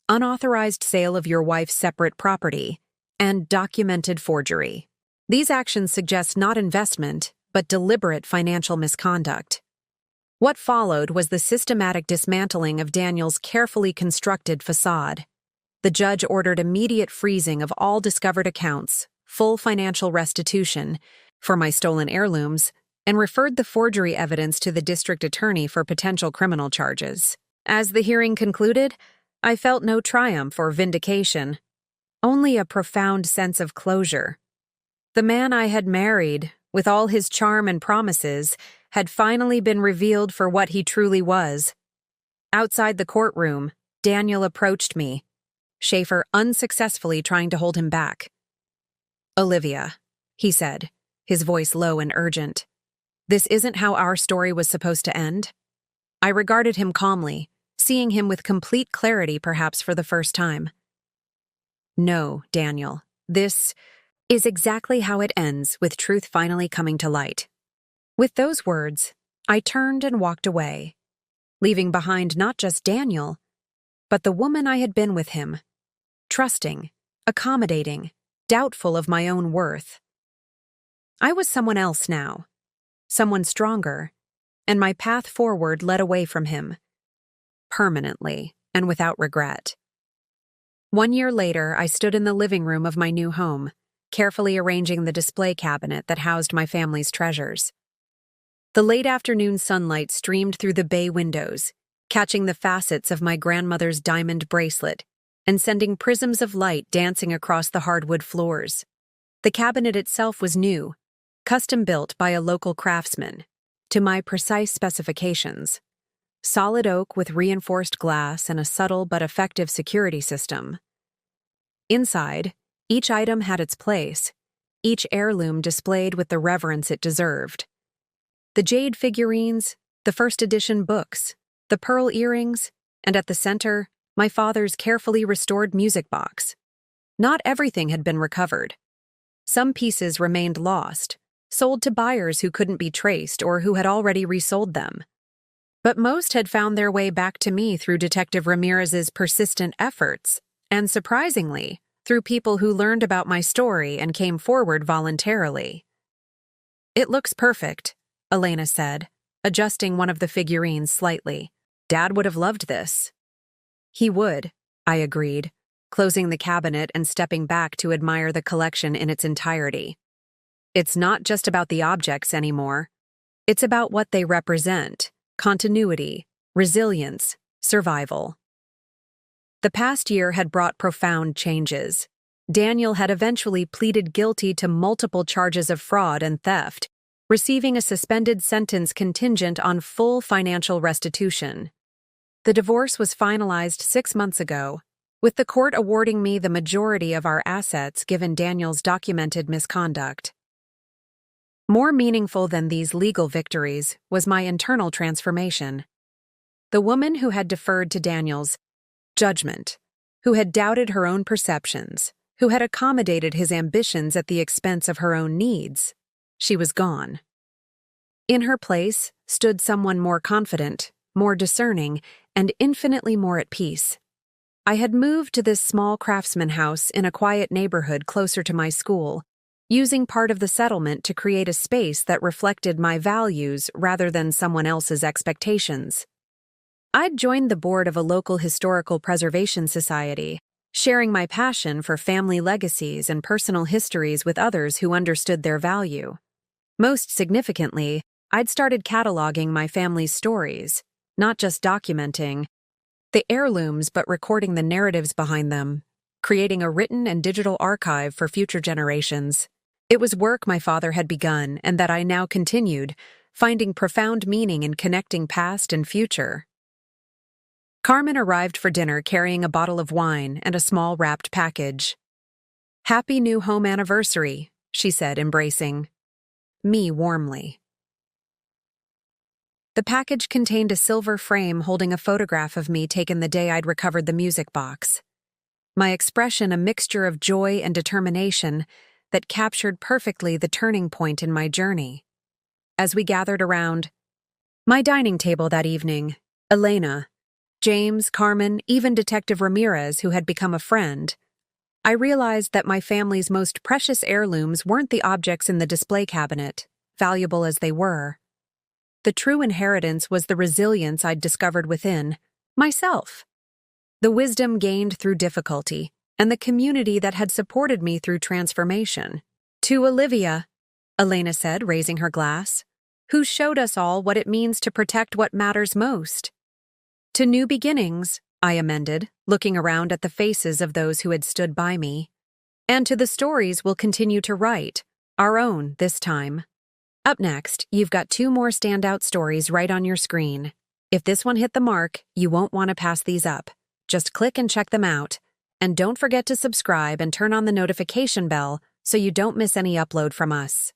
unauthorized sale of your wife's separate property, and documented forgery. These actions suggest not investment, but deliberate financial misconduct." What followed was the systematic dismantling of Daniel's carefully constructed facade. The judge ordered immediate freezing of all discovered accounts, full financial restitution for my stolen heirlooms, and referred the forgery evidence to the district attorney for potential criminal charges. As the hearing concluded, I felt no triumph or vindication, only a profound sense of closure. The man I had married, with all his charm and promises, had finally been revealed for what he truly was. Outside the courtroom, Daniel approached me, Schaefer unsuccessfully trying to hold him back. "Olivia," he said, his voice low and urgent, "this isn't how our story was supposed to end." I regarded him calmly, seeing him with complete clarity perhaps for the first time. "No, Daniel, this is exactly how it ends, with truth finally coming to light." With those words, I turned and walked away, leaving behind not just Daniel, but the woman I had been with him, trusting, accommodating, doubtful of my own worth. I was someone else now, someone stronger, and my path forward led away from him, permanently and without regret. 1 year later, I stood in the living room of my new home, carefully arranging the display cabinet that housed my family's treasures. The late afternoon sunlight streamed through the bay windows, catching the facets of my grandmother's diamond bracelet and sending prisms of light dancing across the hardwood floors. The cabinet itself was new, custom-built by a local craftsman, to my precise specifications. Solid oak with reinforced glass and a subtle but effective security system. Inside, each item had its place, each heirloom displayed with the reverence it deserved. The jade figurines, the first edition books, the pearl earrings, and at the center, my father's carefully restored music box. Not everything had been recovered. Some pieces remained lost, sold to buyers who couldn't be traced or who had already resold them. But most had found their way back to me through Detective Ramirez's persistent efforts, and surprisingly, through people who learned about my story and came forward voluntarily. "It looks perfect," Elena said, adjusting one of the figurines slightly. "Dad would have loved this." "He would," I agreed, closing the cabinet and stepping back to admire the collection in its entirety. "It's not just about the objects anymore. It's about what they represent: continuity, resilience, survival." The past year had brought profound changes. Daniel had eventually pleaded guilty to multiple charges of fraud and theft, receiving a suspended sentence contingent on full financial restitution. The divorce was finalized 6 months ago, with the court awarding me the majority of our assets given Daniel's documented misconduct. More meaningful than these legal victories was my internal transformation. The woman who had deferred to Daniel's judgment, who had doubted her own perceptions, who had accommodated his ambitions at the expense of her own needs, she was gone. In her place stood someone more confident, more discerning, and infinitely more at peace. I had moved to this small craftsman house in a quiet neighborhood closer to my school, using part of the settlement to create a space that reflected my values rather than someone else's expectations. I'd joined the board of a local historical preservation society, sharing my passion for family legacies and personal histories with others who understood their value. Most significantly, I'd started cataloging my family's stories, not just documenting the heirlooms but recording the narratives behind them, creating a written and digital archive for future generations. It was work my father had begun and that I now continued, finding profound meaning in connecting past and future. Carmen arrived for dinner carrying a bottle of wine and a small wrapped package. "Happy new home anniversary," she said, embracing me warmly. The package contained a silver frame holding a photograph of me taken the day I'd recovered the music box. My expression a mixture of joy and determination that captured perfectly the turning point in my journey. As we gathered around my dining table that evening, Elena, James, Carmen, even Detective Ramirez, who had become a friend, I realized that my family's most precious heirlooms weren't the objects in the display cabinet, valuable as they were. The true inheritance was the resilience I'd discovered within myself, the wisdom gained through difficulty, and the community that had supported me through transformation. "To Olivia," Elena said, raising her glass, "who showed us all what it means to protect what matters most." "To new beginnings," I amended, looking around at the faces of those who had stood by me. "And to the stories we'll continue to write, our own this time." Up next, you've got 2 more standout stories right on your screen. If this one hit the mark, you won't want to pass these up. Just click and check them out. And don't forget to subscribe and turn on the notification bell so you don't miss any upload from us.